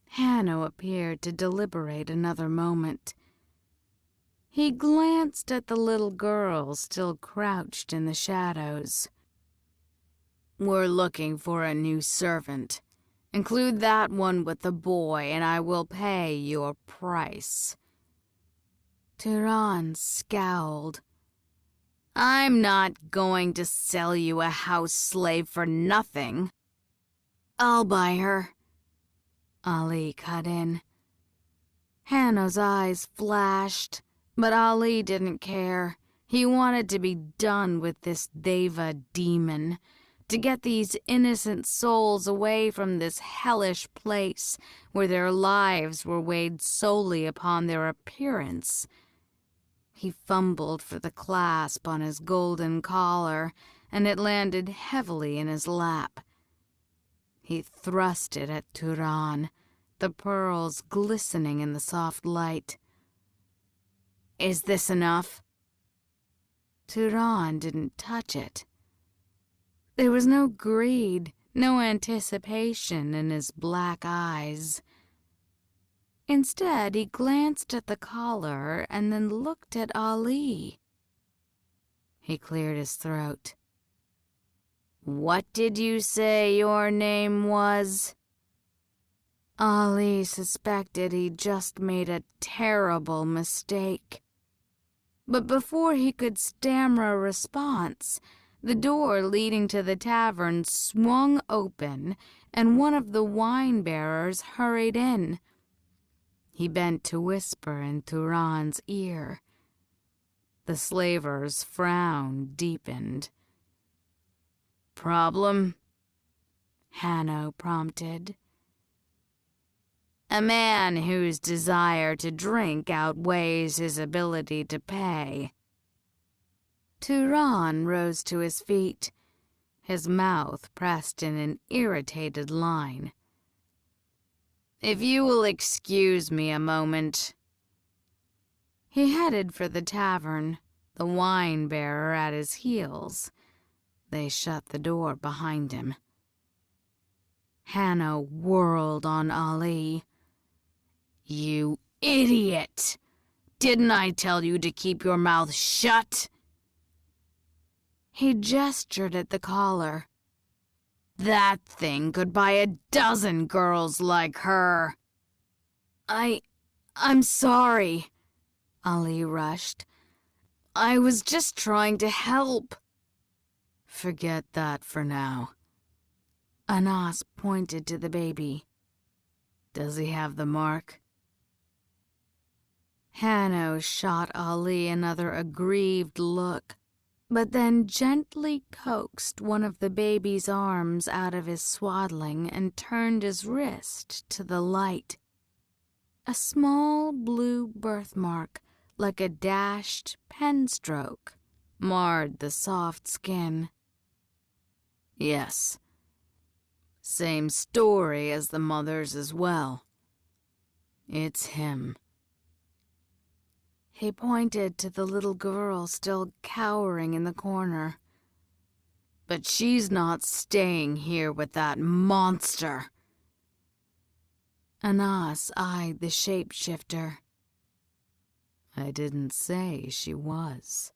Hanno appeared to deliberate another moment. He glanced at the little girl still crouched in the shadows. "We're looking for a new servant. Include that one with the boy, and I will pay your price." Turan scowled. "I'm not going to sell you a house slave for nothing." "I'll buy her," Ali cut in. Hanno's eyes flashed, but Ali didn't care. He wanted to be done with this Deva demon, to get these innocent souls away from this hellish place where their lives were weighed solely upon their appearance. He fumbled for the clasp on his golden collar, and it landed heavily in his lap. He thrust it at Turan, the pearls glistening in the soft light. Is this enough? Turan didn't touch it. There was no greed, no anticipation in his black eyes. Instead, he glanced at the collar and then looked at Ali. He cleared his throat. What did you say your name was? Ali suspected he'd just made a terrible mistake. But before he could stammer a response, the door leading to the tavern swung open and one of the wine-bearers hurried in. He bent to whisper in Turan's ear. The slaver's frown deepened. Problem? Hanno prompted. A man whose desire to drink outweighs his ability to pay. Turan rose to his feet, his mouth pressed in an irritated line. If you will excuse me a moment. He headed for the tavern, the wine-bearer at his heels. They shut the door behind him. Hanno whirled on Ali. You idiot! Didn't I tell you to keep your mouth shut? He gestured at the collar. That thing could buy a dozen girls like her. I'm sorry, Ali rushed. I was just trying to help. Forget that for now. Anas pointed to the baby. Does he have the mark? Hanno shot Ali another aggrieved look, but then gently coaxed one of the baby's arms out of his swaddling and turned his wrist to the light. A small blue birthmark, like a dashed pen stroke, marred the soft skin. Yes. Same story as the mother's as well. It's him. He pointed to the little girl still cowering in the corner. But she's not staying here with that monster. Anas eyed the shapeshifter. I didn't say she was.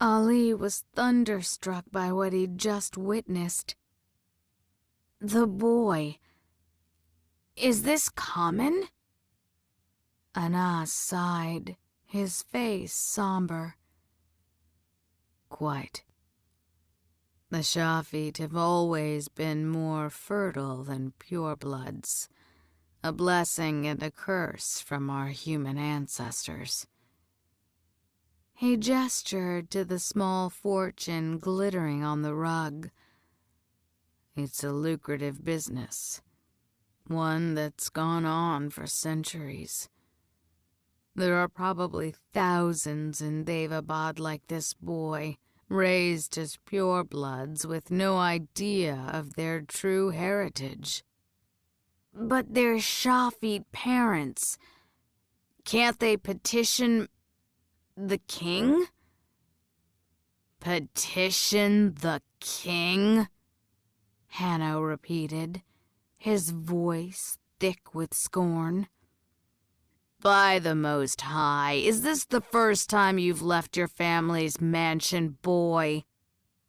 Ali was thunderstruck by what he'd just witnessed. The boy. Is this common? Anas sighed, his face somber. Quite. The Shafit have always been more fertile than purebloods, a blessing and a curse from our human ancestors. He gestured to the small fortune glittering on the rug. It's a lucrative business, one that's gone on for centuries. There are probably thousands in Daevabad like this boy, raised as purebloods with no idea of their true heritage. But they're Shafit parents. Can't they petition the king? Petition the king? Hanno repeated, his voice thick with scorn. By the Most High, is this the first time you've left your family's mansion, boy?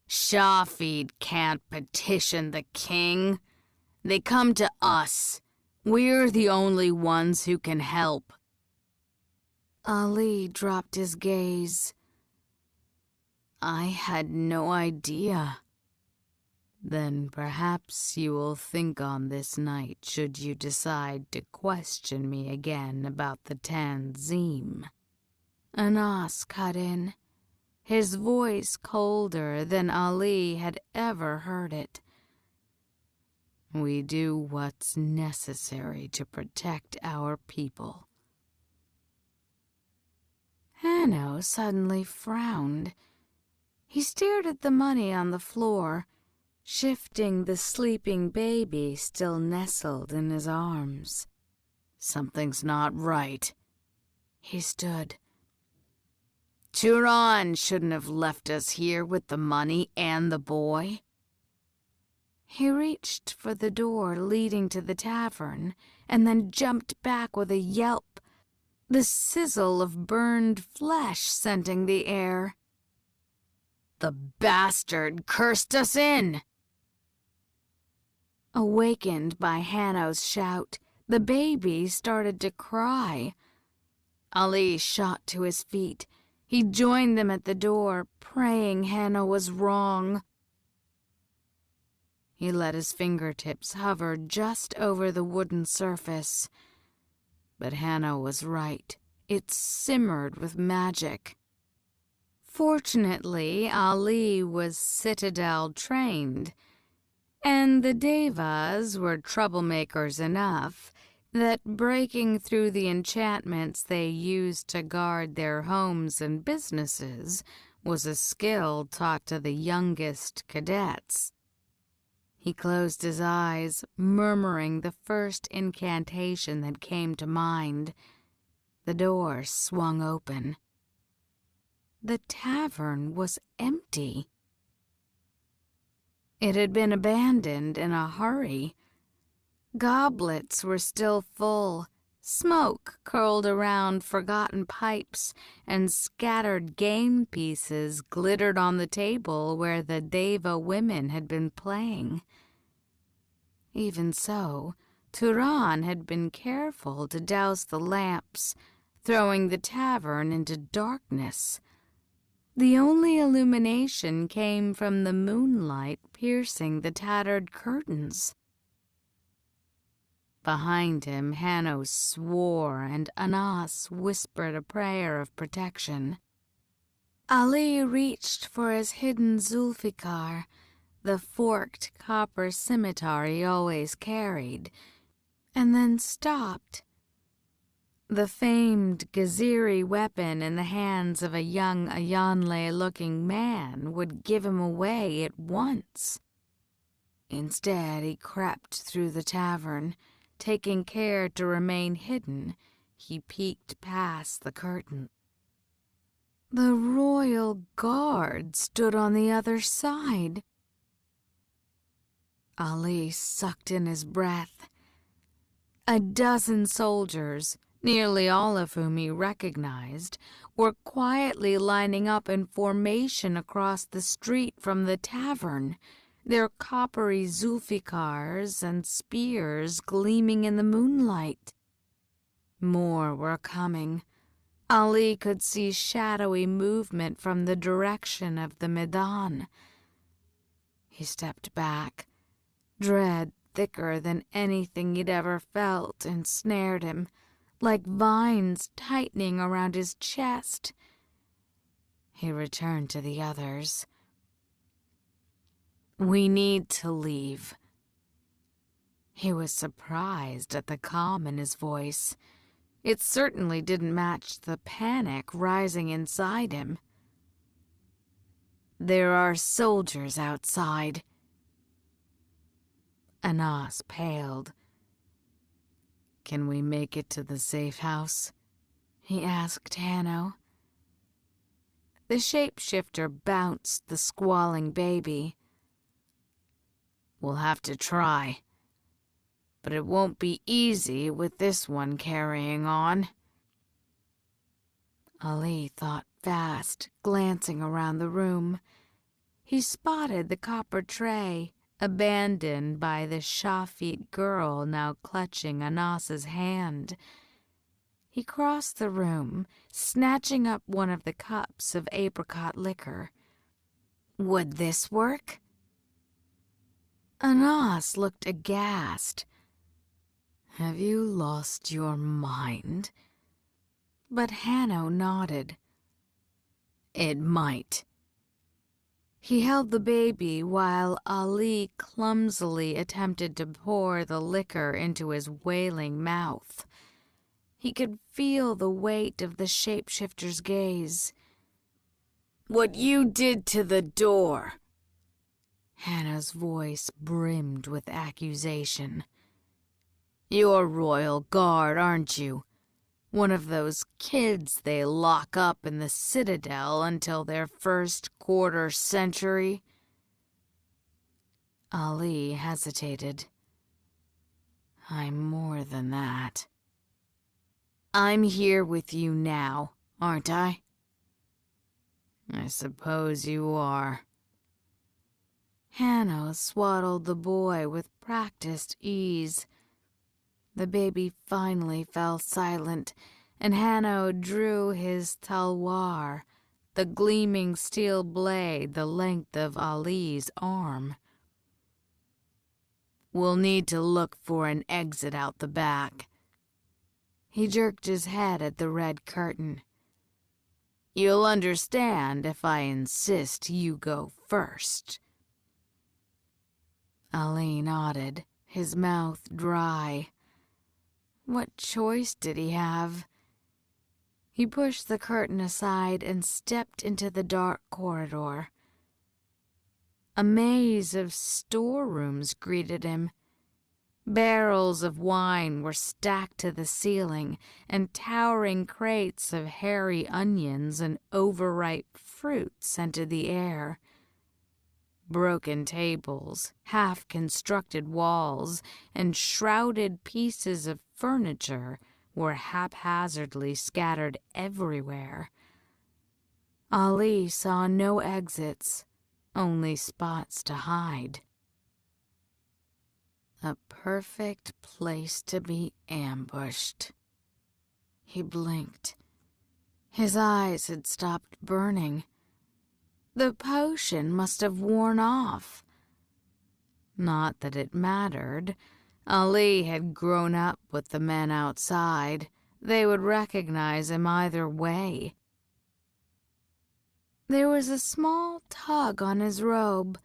Shafid can't petition the king. They come to us. We're the only ones who can help. Ali dropped his gaze. I had no idea. Then perhaps you will think on this night should you decide to question me again about the Tanzim. Anas cut in, his voice colder than Ali had ever heard it. We do what's necessary to protect our people. Hanno suddenly frowned. He stared at the money on the floor, shifting the sleeping baby still nestled in his arms. Something's not right. He stood. "Turan shouldn't have left us here with the money and the boy." He reached for the door leading to the tavern and then jumped back with a yelp, the sizzle of burned flesh scenting the air. "The bastard cursed us in!" Awakened by Hanno's shout, the baby started to cry. Ali shot to his feet. He joined them at the door, praying Hanno was wrong. He let his fingertips hover just over the wooden surface. But Hanno was right. It simmered with magic. Fortunately, Ali was Citadel trained, and the Devas were troublemakers enough that breaking through the enchantments they used to guard their homes and businesses was a skill taught to the youngest cadets. He closed his eyes, murmuring the first incantation that came to mind. The door swung open. The tavern was empty. It had been abandoned in a hurry. Goblets were still full. Smoke curled around forgotten pipes, and scattered game pieces glittered on the table where the Deva women had been playing. Even so, Turan had been careful to douse the lamps, throwing the tavern into darkness. The only illumination came from the moonlight piercing the tattered curtains. Behind him, Hanno swore, and Anas whispered a prayer of protection. Ali reached for his hidden Zulfikar, the forked copper scimitar he always carried, and then stopped. The famed Gaziri weapon in the hands of a young Ayanle-looking man would give him away at once. Instead, he crept through the tavern. Taking care to remain hidden, he peeked past the curtain. The royal guard stood on the other side. Ali sucked in his breath. A dozen soldiers, nearly all of whom he recognized, were quietly lining up in formation across the street from the tavern, their coppery zulfikars and spears gleaming in the moonlight. More were coming. Ali could see shadowy movement from the direction of the Medan. He stepped back. Dread thicker than anything he'd ever felt ensnared him, like vines tightening around his chest. He returned to the others. "We need to leave." He was surprised at the calm in his voice. It certainly didn't match the panic rising inside him. "There are soldiers outside." Anas paled. "Can we make it to the safe house?" he asked Hanno. The shapeshifter bounced the squalling baby. "We'll have to try, but it won't be easy with this one carrying on." Ali thought fast, glancing around the room. He spotted the copper tray, abandoned by the Shafit girl now clutching Anas's hand. He crossed the room, snatching up one of the cups of apricot liquor. Would this work? Anas looked aghast. "Have you lost your mind?" But Hanno nodded. "It might." He held the baby while Ali clumsily attempted to pour the liquor into his wailing mouth. He could feel the weight of the shapeshifter's gaze. "What you did to the door!" Hanno's voice brimmed with accusation. "You're royal guard, aren't you? One of those kids they lock up in the citadel until their first quarter century. Ali hesitated. I'm more than that. I'm here with you now, aren't I? I suppose you are. Hanno swaddled the boy with practiced ease. The baby finally fell silent, and Hanno drew his talwar, the gleaming steel blade the length of Ali's arm. We'll need to look for an exit out the back. He jerked his head at the red curtain. You'll understand if I insist you go first. Ali nodded, his mouth dry. What choice did he have? He pushed the curtain aside and stepped into the dark corridor. A maze of storerooms greeted him. Barrels of wine were stacked to the ceiling, and towering crates of hairy onions and overripe fruit scented the air. Broken tables, half-constructed walls, and shrouded pieces of furniture were haphazardly scattered everywhere. Ali saw no exits, only spots to hide. A perfect place to be ambushed. He blinked. His eyes had stopped burning. The potion must have worn off. Not that it mattered. Ali had grown up with the men outside. They would recognize him either way. There was a small tug on his robe.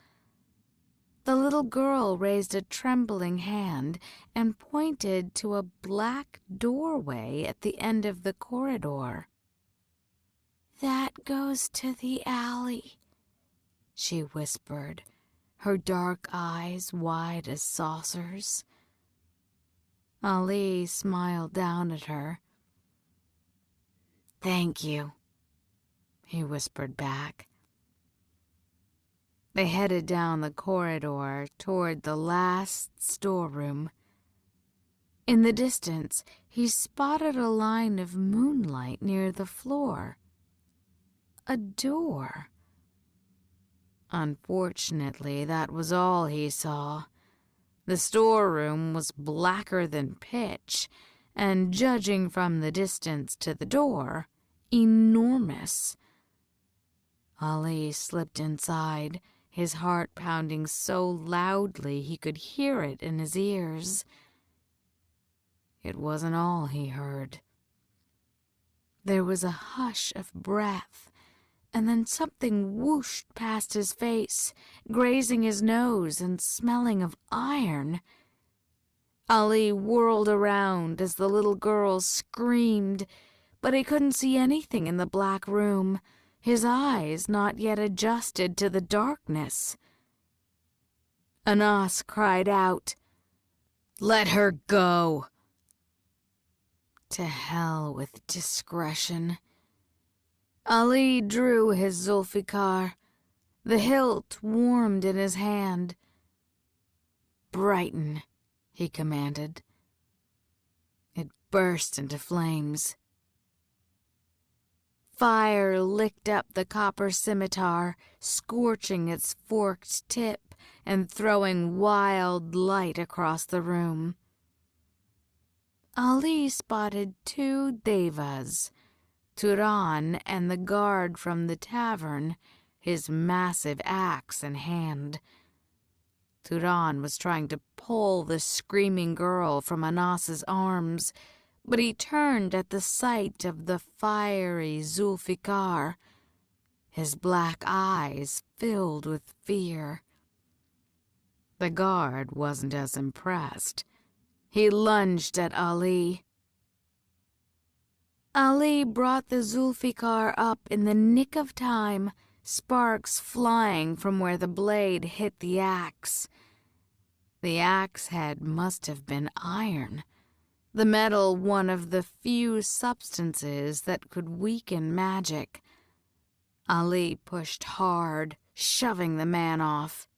The little girl raised a trembling hand and pointed to a black doorway at the end of the corridor. That goes to the alley, she whispered, her dark eyes wide as saucers. Ali smiled down at her. Thank you, he whispered back. They headed down the corridor toward the last storeroom. In the distance, he spotted a line of moonlight near the floor. A door. Unfortunately, that was all he saw. The storeroom was blacker than pitch, and judging from the distance to the door, enormous. Ali slipped inside, his heart pounding so loudly he could hear it in his ears. It wasn't all he heard. There was a hush of breath, and then something whooshed past his face, grazing his nose and smelling of iron. Ali whirled around as the little girl screamed, but he couldn't see anything in the black room, his eyes not yet adjusted to the darkness. Anas cried out, "Let her go!" To hell with discretion. Ali drew his Zulfikar. The hilt warmed in his hand. "Brighten," he commanded. It burst into flames. Fire licked up the copper scimitar, scorching its forked tip and throwing wild light across the room. Ali spotted two devas, Turan and the guard from the tavern, his massive axe in hand. Turan was trying to pull the screaming girl from Anas's arms, but he turned at the sight of the fiery Zulfikar, his black eyes filled with fear. The guard wasn't as impressed. He lunged at Ali. Ali brought the Zulfikar up in the nick of time, sparks flying from where the blade hit the axe. The axe head must have been iron. the metal one of the few substances that could weaken magic. Ali pushed hard, shoving the man off.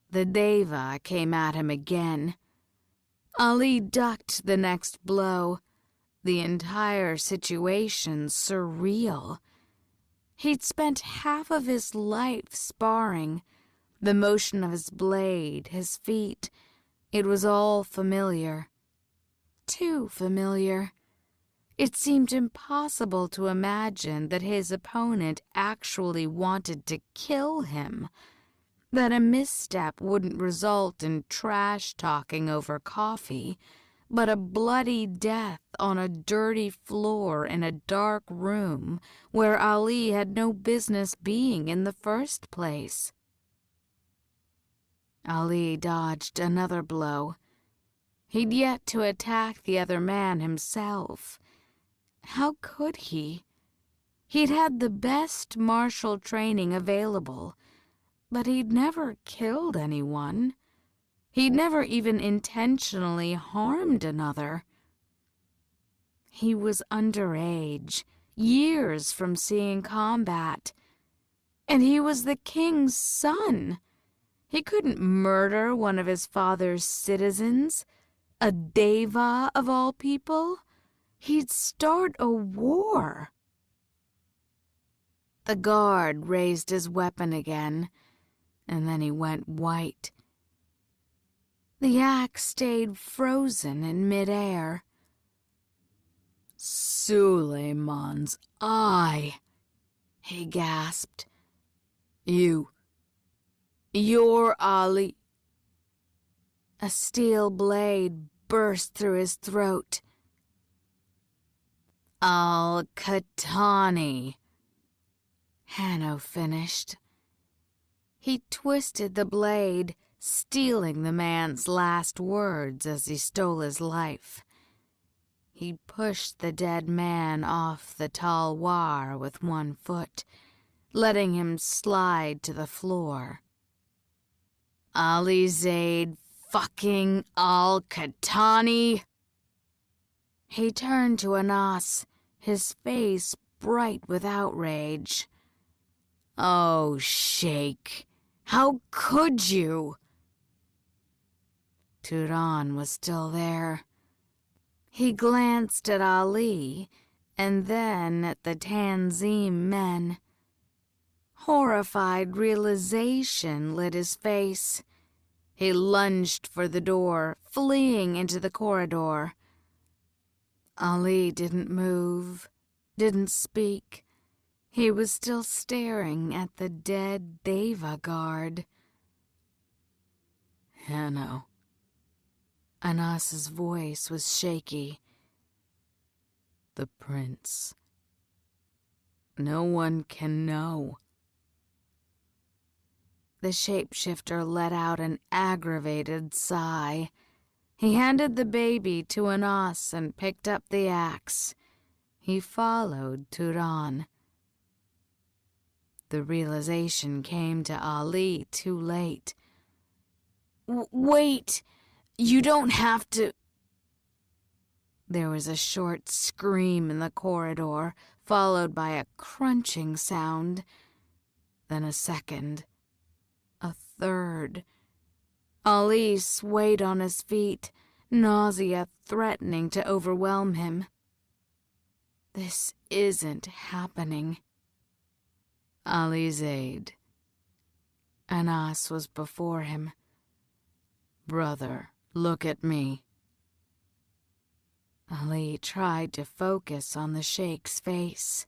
The Deva came at him again. Ali ducked the next blow, the entire situation surreal. He'd spent half of his life sparring. The motion of his blade, his feet, it was all familiar. Too familiar. It seemed impossible to imagine that his opponent actually wanted to kill him, that a misstep wouldn't result in trash-talking over coffee, but a bloody death on a dirty floor in a dark room where Ali had no business being in the first place. Ali dodged another blow. He'd yet to attack the other man himself. How could he? He'd had the best martial training available, but he'd never killed anyone. He'd never even intentionally harmed another. He was underage, years from seeing combat, and he was the king's son. He couldn't murder one of his father's citizens, a Deva of all people. He'd start a war. The guard raised his weapon again, and then he went white. The axe stayed frozen in midair. "Suleiman's eye," he gasped. You're Ali." A steel blade burst through his throat. "Al-Qahtani," Hanno finished. He twisted the blade, stealing the man's last words as he stole his life. He pushed the dead man off the talwar with one foot, letting him slide to the floor. "Ali Zaid fucking Al-Qahtani." He turned to Anas, his face bright with outrage. "Oh, Sheikh, how could you?" Turan was still there. He glanced at Ali and then at the Tanzim men. Horrified realization lit his face. He lunged for the door, fleeing into the corridor. Ali didn't move, didn't speak. He was still staring at the dead Deva guard. "Hanno." Anas's voice was shaky. "The prince. No one can know." The shapeshifter let out an aggravated sigh. He handed the baby to Anas and picked up the axe. He followed Turan. The realization came to Ali too late. Wait! You don't have to." There was a short scream in the corridor, followed by a crunching sound. Then a second. A third. Ali swayed on his feet, nausea threatening to overwhelm him. This isn't happening. "Ali Zaid." Anas was before him. "Brother, look at me." Ali tried to focus on the Sheikh's face.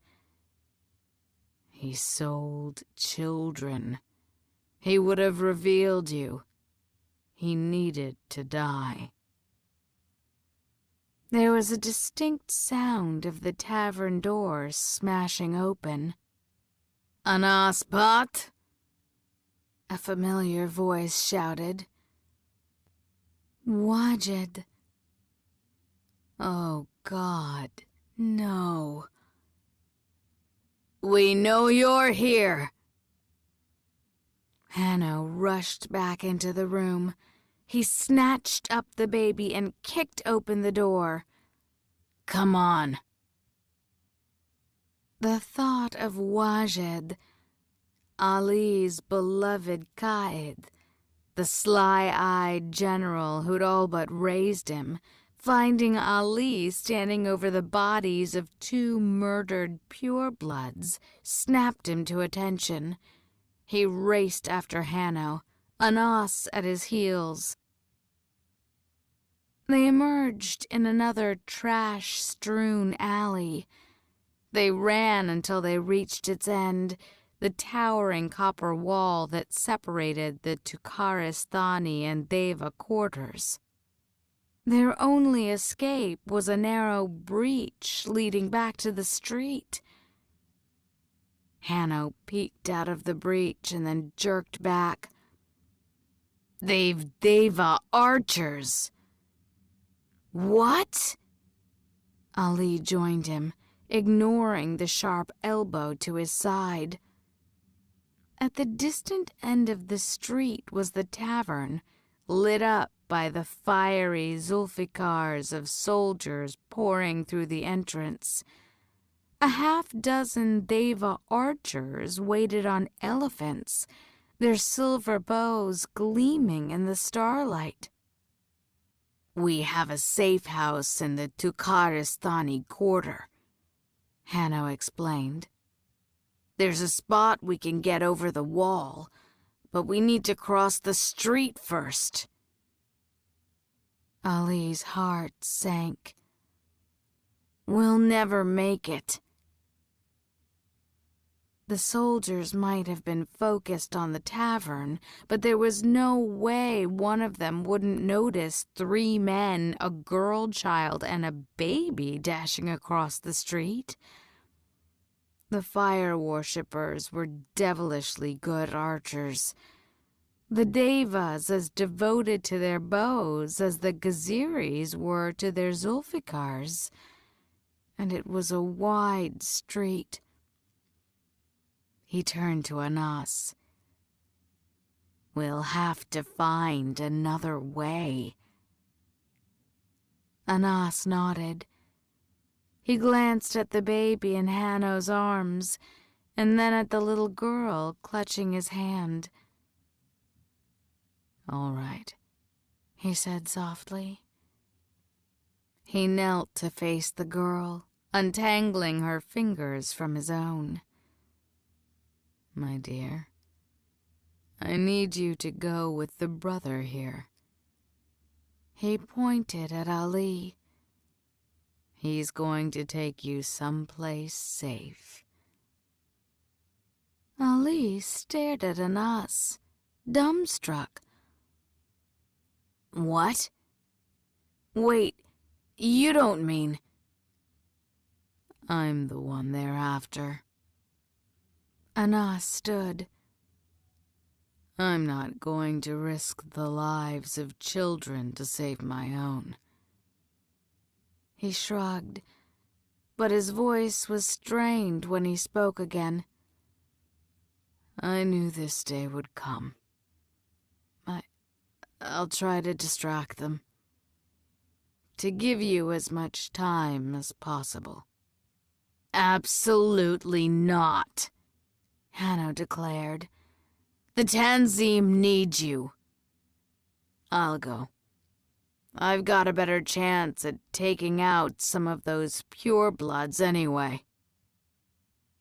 "He sold children. He would have revealed you. He needed to die." There was a distinct sound of the tavern doors smashing open. "Anas Bat!" a familiar voice shouted. "Wajid." Oh, God, no. "We know you're here." Hanno rushed back into the room. He snatched up the baby and kicked open the door. "Come on." The thought of Wajed, Ali's beloved Qaid, the sly-eyed general who'd all but raised him, finding Ali standing over the bodies of 2 murdered purebloods, snapped him to attention. He raced after Hanno, Anas at his heels. They emerged in another trash-strewn alley. They ran until they reached its end, the towering copper wall that separated the Tukharistani and Deva quarters. Their only escape was a narrow breach leading back to the street. Hanno peeked out of the breach and then jerked back. "They've Deva archers." "What?" Ali joined him, ignoring the sharp elbow to his side. At the distant end of the street was the tavern, lit up by the fiery zulfikars of soldiers pouring through the entrance. A half-dozen Deva archers waited on elephants, their silver bows gleaming in the starlight. "We have a safe house in the Tukharistani quarter," Hanno explained. "There's a spot we can get over the wall, but we need to cross the street first." Ali's heart sank. "We'll never make it." The soldiers might have been focused on the tavern, but there was no way one of them wouldn't notice 3 men, a girl child, and a baby dashing across the street. The fire worshippers were devilishly good archers. The Devas as devoted to their bows as the Gaziris were to their zulfikars, and it was a wide street. He turned to Anas. "We'll have to find another way." Anas nodded. He glanced at the baby in Hanno's arms, and then at the little girl clutching his hand. "All right," he said softly. He knelt to face the girl, untangling her fingers from his own. "My dear, I need you to go with the brother here." He pointed at Ali. "He's going to take you someplace safe." Ali stared at Anas, dumbstruck. "What? Wait, you don't mean—" "I'm the one they're after." Anas stood. "I'm not going to risk the lives of children to save my own." He shrugged, but his voice was strained when he spoke again. "I knew this day would come. I'll try to distract them, to give you as much time as possible." "Absolutely not," Hanno declared. "The Tanzim need you." "I'll go. I've got a better chance at taking out some of those purebloods anyway."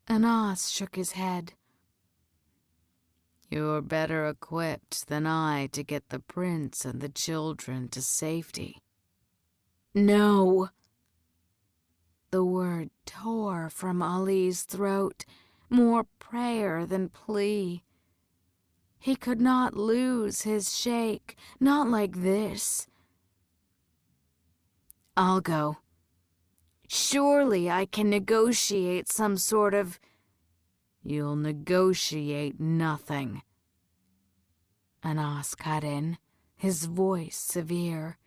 Anas shook his head. "You're better equipped than I to get the prince and the children to safety." "No." The word tore from Ali's throat, more prayer than plea. He could not lose his sheikh, not like this. "I'll go. Surely I can negotiate some sort of—" "You'll negotiate nothing." Anas cut in, his voice severe.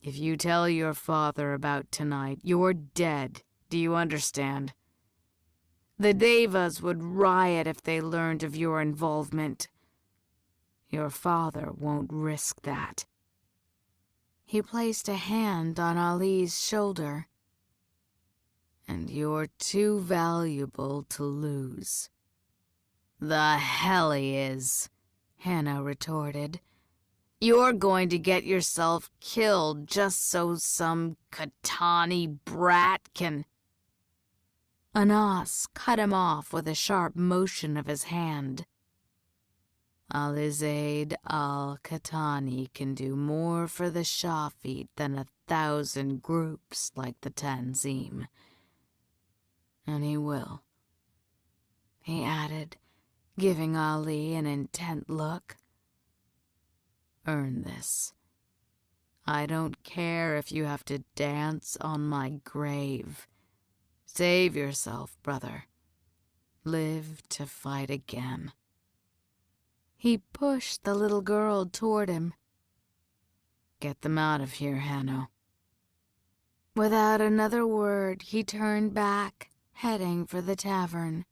"If you tell your father about tonight, you're dead. Do you understand? The Devas would riot if they learned of your involvement. Your father won't risk that." He placed a hand on Ali's shoulder. "And you're too valuable to lose." "The hell he is," Hannah retorted. "You're going to get yourself killed just so some Katani brat can—" Anas cut him off with a sharp motion of his hand. "Alizaid al-Katani can do more for the Shafit than 1,000 groups like the Tanzim. And he will," he added, giving Ali an intent look. "Earn this. I don't care if you have to dance on my grave. Save yourself, brother. Live to fight again." He pushed the little girl toward him. "Get them out of here, Hanno." Without another word, he turned back, heading for the tavern.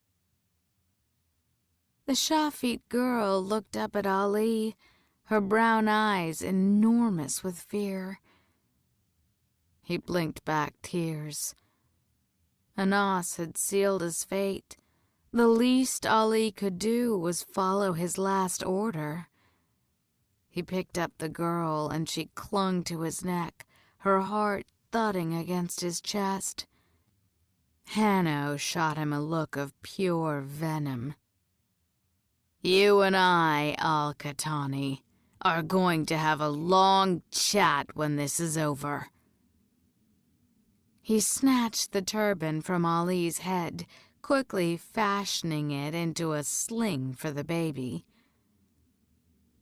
The Shafit girl looked up at Ali, her brown eyes enormous with fear. He blinked back tears. Anas had sealed his fate. The least Ali could do was follow his last order. He picked up the girl, and she clung to his neck, her heart thudding against his chest. Hanno shot him a look of pure venom. "You and I, Al-Katani, are going to have a long chat when this is over." He snatched the turban from Ali's head, quickly fashioning it into a sling for the baby.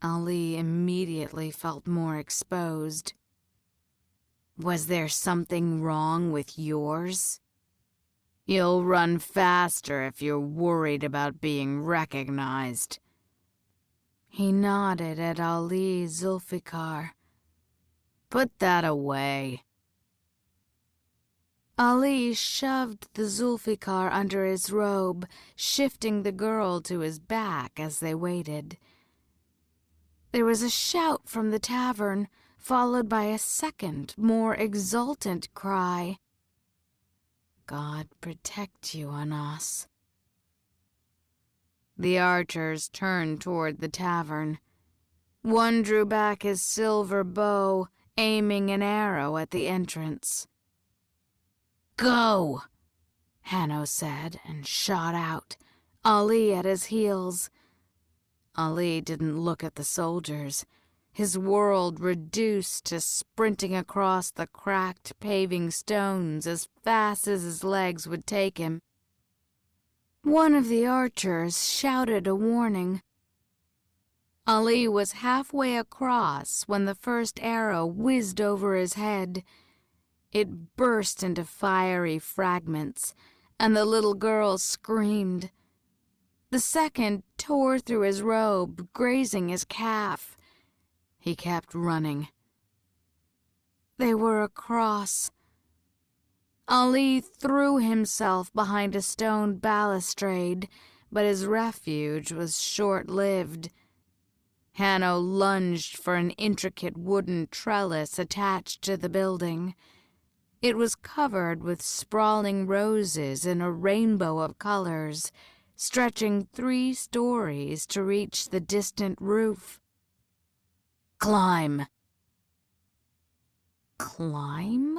Ali immediately felt more exposed. "Was there something wrong with yours? You'll run faster if you're worried about being recognized." He nodded at Ali Zulfikar. "Put that away." Ali shoved the Zulfikar under his robe, shifting the girl to his back as they waited. There was a shout from the tavern, followed by a second, more exultant cry. "God protect you, Anas." The archers turned toward the tavern. One drew back his silver bow, aiming an arrow at the entrance. "Go!" Hanno said, and shot out, Ali at his heels. Ali didn't look at the soldiers, his world reduced to sprinting across the cracked paving stones as fast as his legs would take him. One of the archers shouted a warning. Ali was halfway across when the first arrow whizzed over his head. It burst into fiery fragments, and the little girl screamed. The second tore through his robe, grazing his calf. He kept running. They were across. Ali threw himself behind a stone balustrade, but his refuge was short-lived. Hanno lunged for an intricate wooden trellis attached to the building. It was covered with sprawling roses in a rainbow of colors, stretching 3 stories to reach the distant roof. "Climb!" Climb?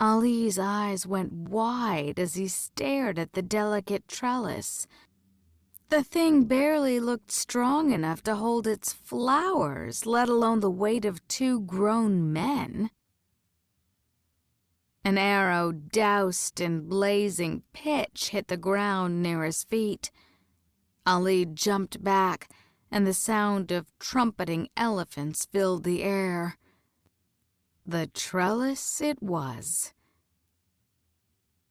Ali's eyes went wide as he stared at the delicate trellis. The thing barely looked strong enough to hold its flowers, let alone the weight of 2 grown men. An arrow doused in blazing pitch hit the ground near his feet. Ali jumped back, and the sound of trumpeting elephants filled the air. The trellis it was.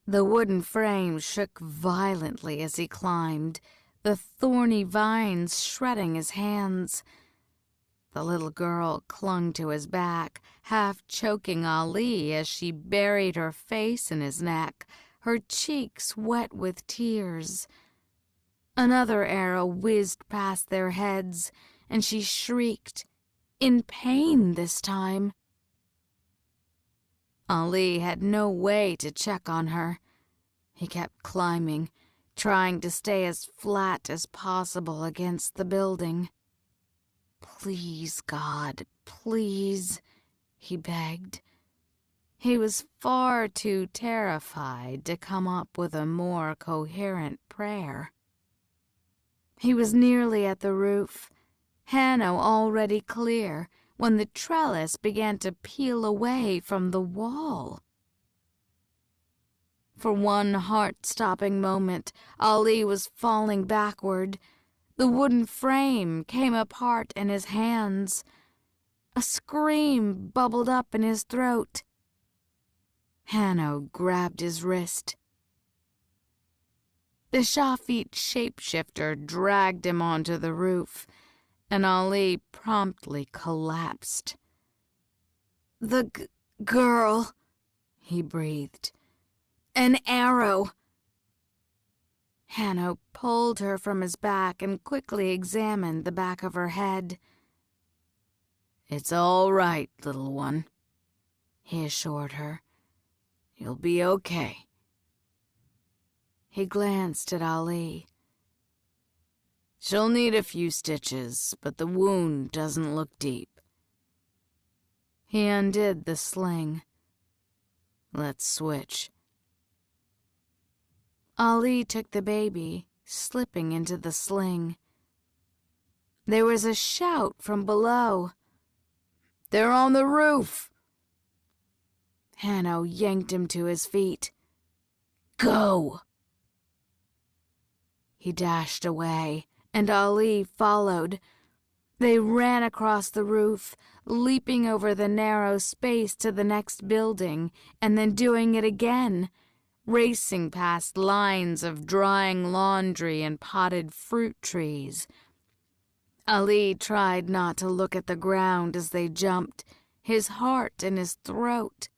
The wooden frame shook violently as he climbed, the thorny vines shredding his hands. The little girl clung to his back, half choking Ali as she buried her face in his neck, her cheeks wet with tears. Another arrow whizzed past their heads, and she shrieked, in pain this time. Ali had no way to check on her. He kept climbing, trying to stay as flat as possible against the building. "Please, God, please," he begged. He was far too terrified to come up with a more coherent prayer. He was nearly at the roof, Hanno already clear, when the trellis began to peel away from the wall. For one heart-stopping moment, Ali was falling backward. The wooden frame came apart in his hands. A scream bubbled up in his throat. Hanno grabbed his wrist. The Shafit shapeshifter dragged him onto the roof, and Ali promptly collapsed. "The girl," he breathed. "An arrow." Hanno pulled her from his back and quickly examined the back of her head. "It's all right, little one," he assured her. "You'll be okay." He glanced at Ali. "She'll need a few stitches, but the wound doesn't look deep." He undid the sling. "Let's switch." Ali took the baby, slipping into the sling. There was a shout from below. "They're on the roof!" Hanno yanked him to his feet. "Go!" He dashed away, and Ali followed. They ran across the roof, leaping over the narrow space to the next building, and then doing it again, racing past lines of drying laundry and potted fruit trees. Ali tried not to look at the ground as they jumped, his heart in his throat.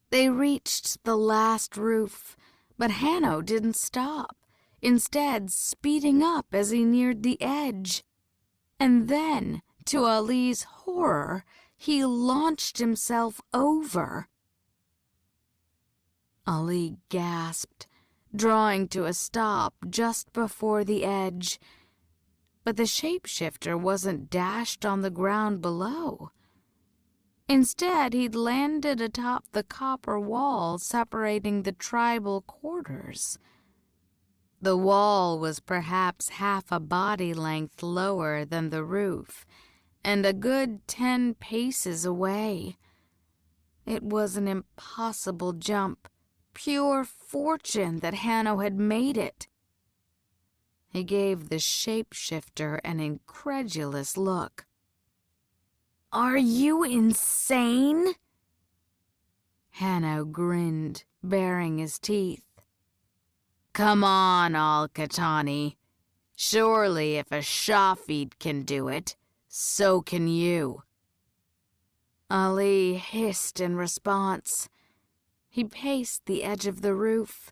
They reached the last roof, but Hanno didn't stop, instead speeding up as he neared the edge. And then, to Ali's horror, he launched himself over. Ali gasped, drawing to a stop just before the edge. But the shapeshifter wasn't dashed on the ground below. Instead, he'd landed atop the copper wall separating the tribal quarters. The wall was perhaps half a body length lower than the roof, and a good 10 paces away. It was an impossible jump, pure fortune that Hanno had made it. He gave the shapeshifter an incredulous look. "Are you insane?" Hanno grinned, baring his teeth. "Come on, Al-Qatani. Surely if a Shafid can do it, so can you." Ali hissed in response. He paced the edge of the roof.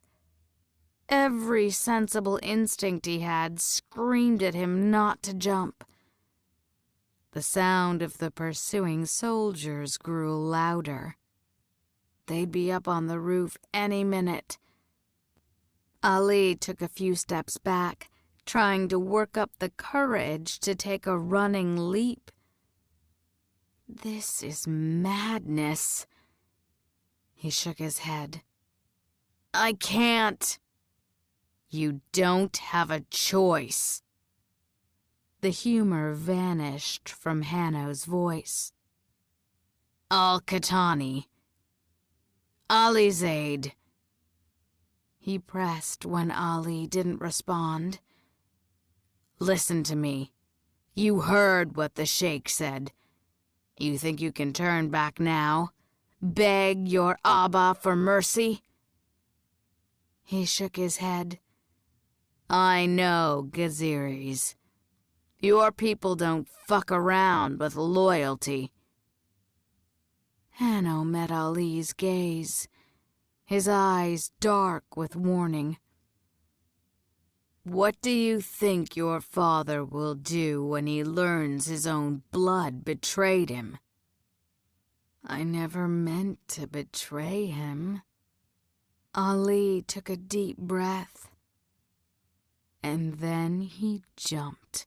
Every sensible instinct he had screamed at him not to jump. The sound of the pursuing soldiers grew louder. They'd be up on the roof any minute. Ali took a few steps back, trying to work up the courage to take a running leap. "This is madness." He shook his head. "I can't." "You don't have a choice." The humor vanished from Hanno's voice. "Al-Qatani. Alizaid." He pressed when Ali didn't respond. "Listen to me. You heard what the Sheikh said. You think you can turn back now? Beg your Abba for mercy?" He shook his head. "I know, Gaziris. Your people don't fuck around with loyalty." Hanno met Ali's gaze, his eyes dark with warning. What do you think your father will do when he learns his own blood betrayed him?" "I never meant to betray him." Ali took a deep breath, and then he jumped.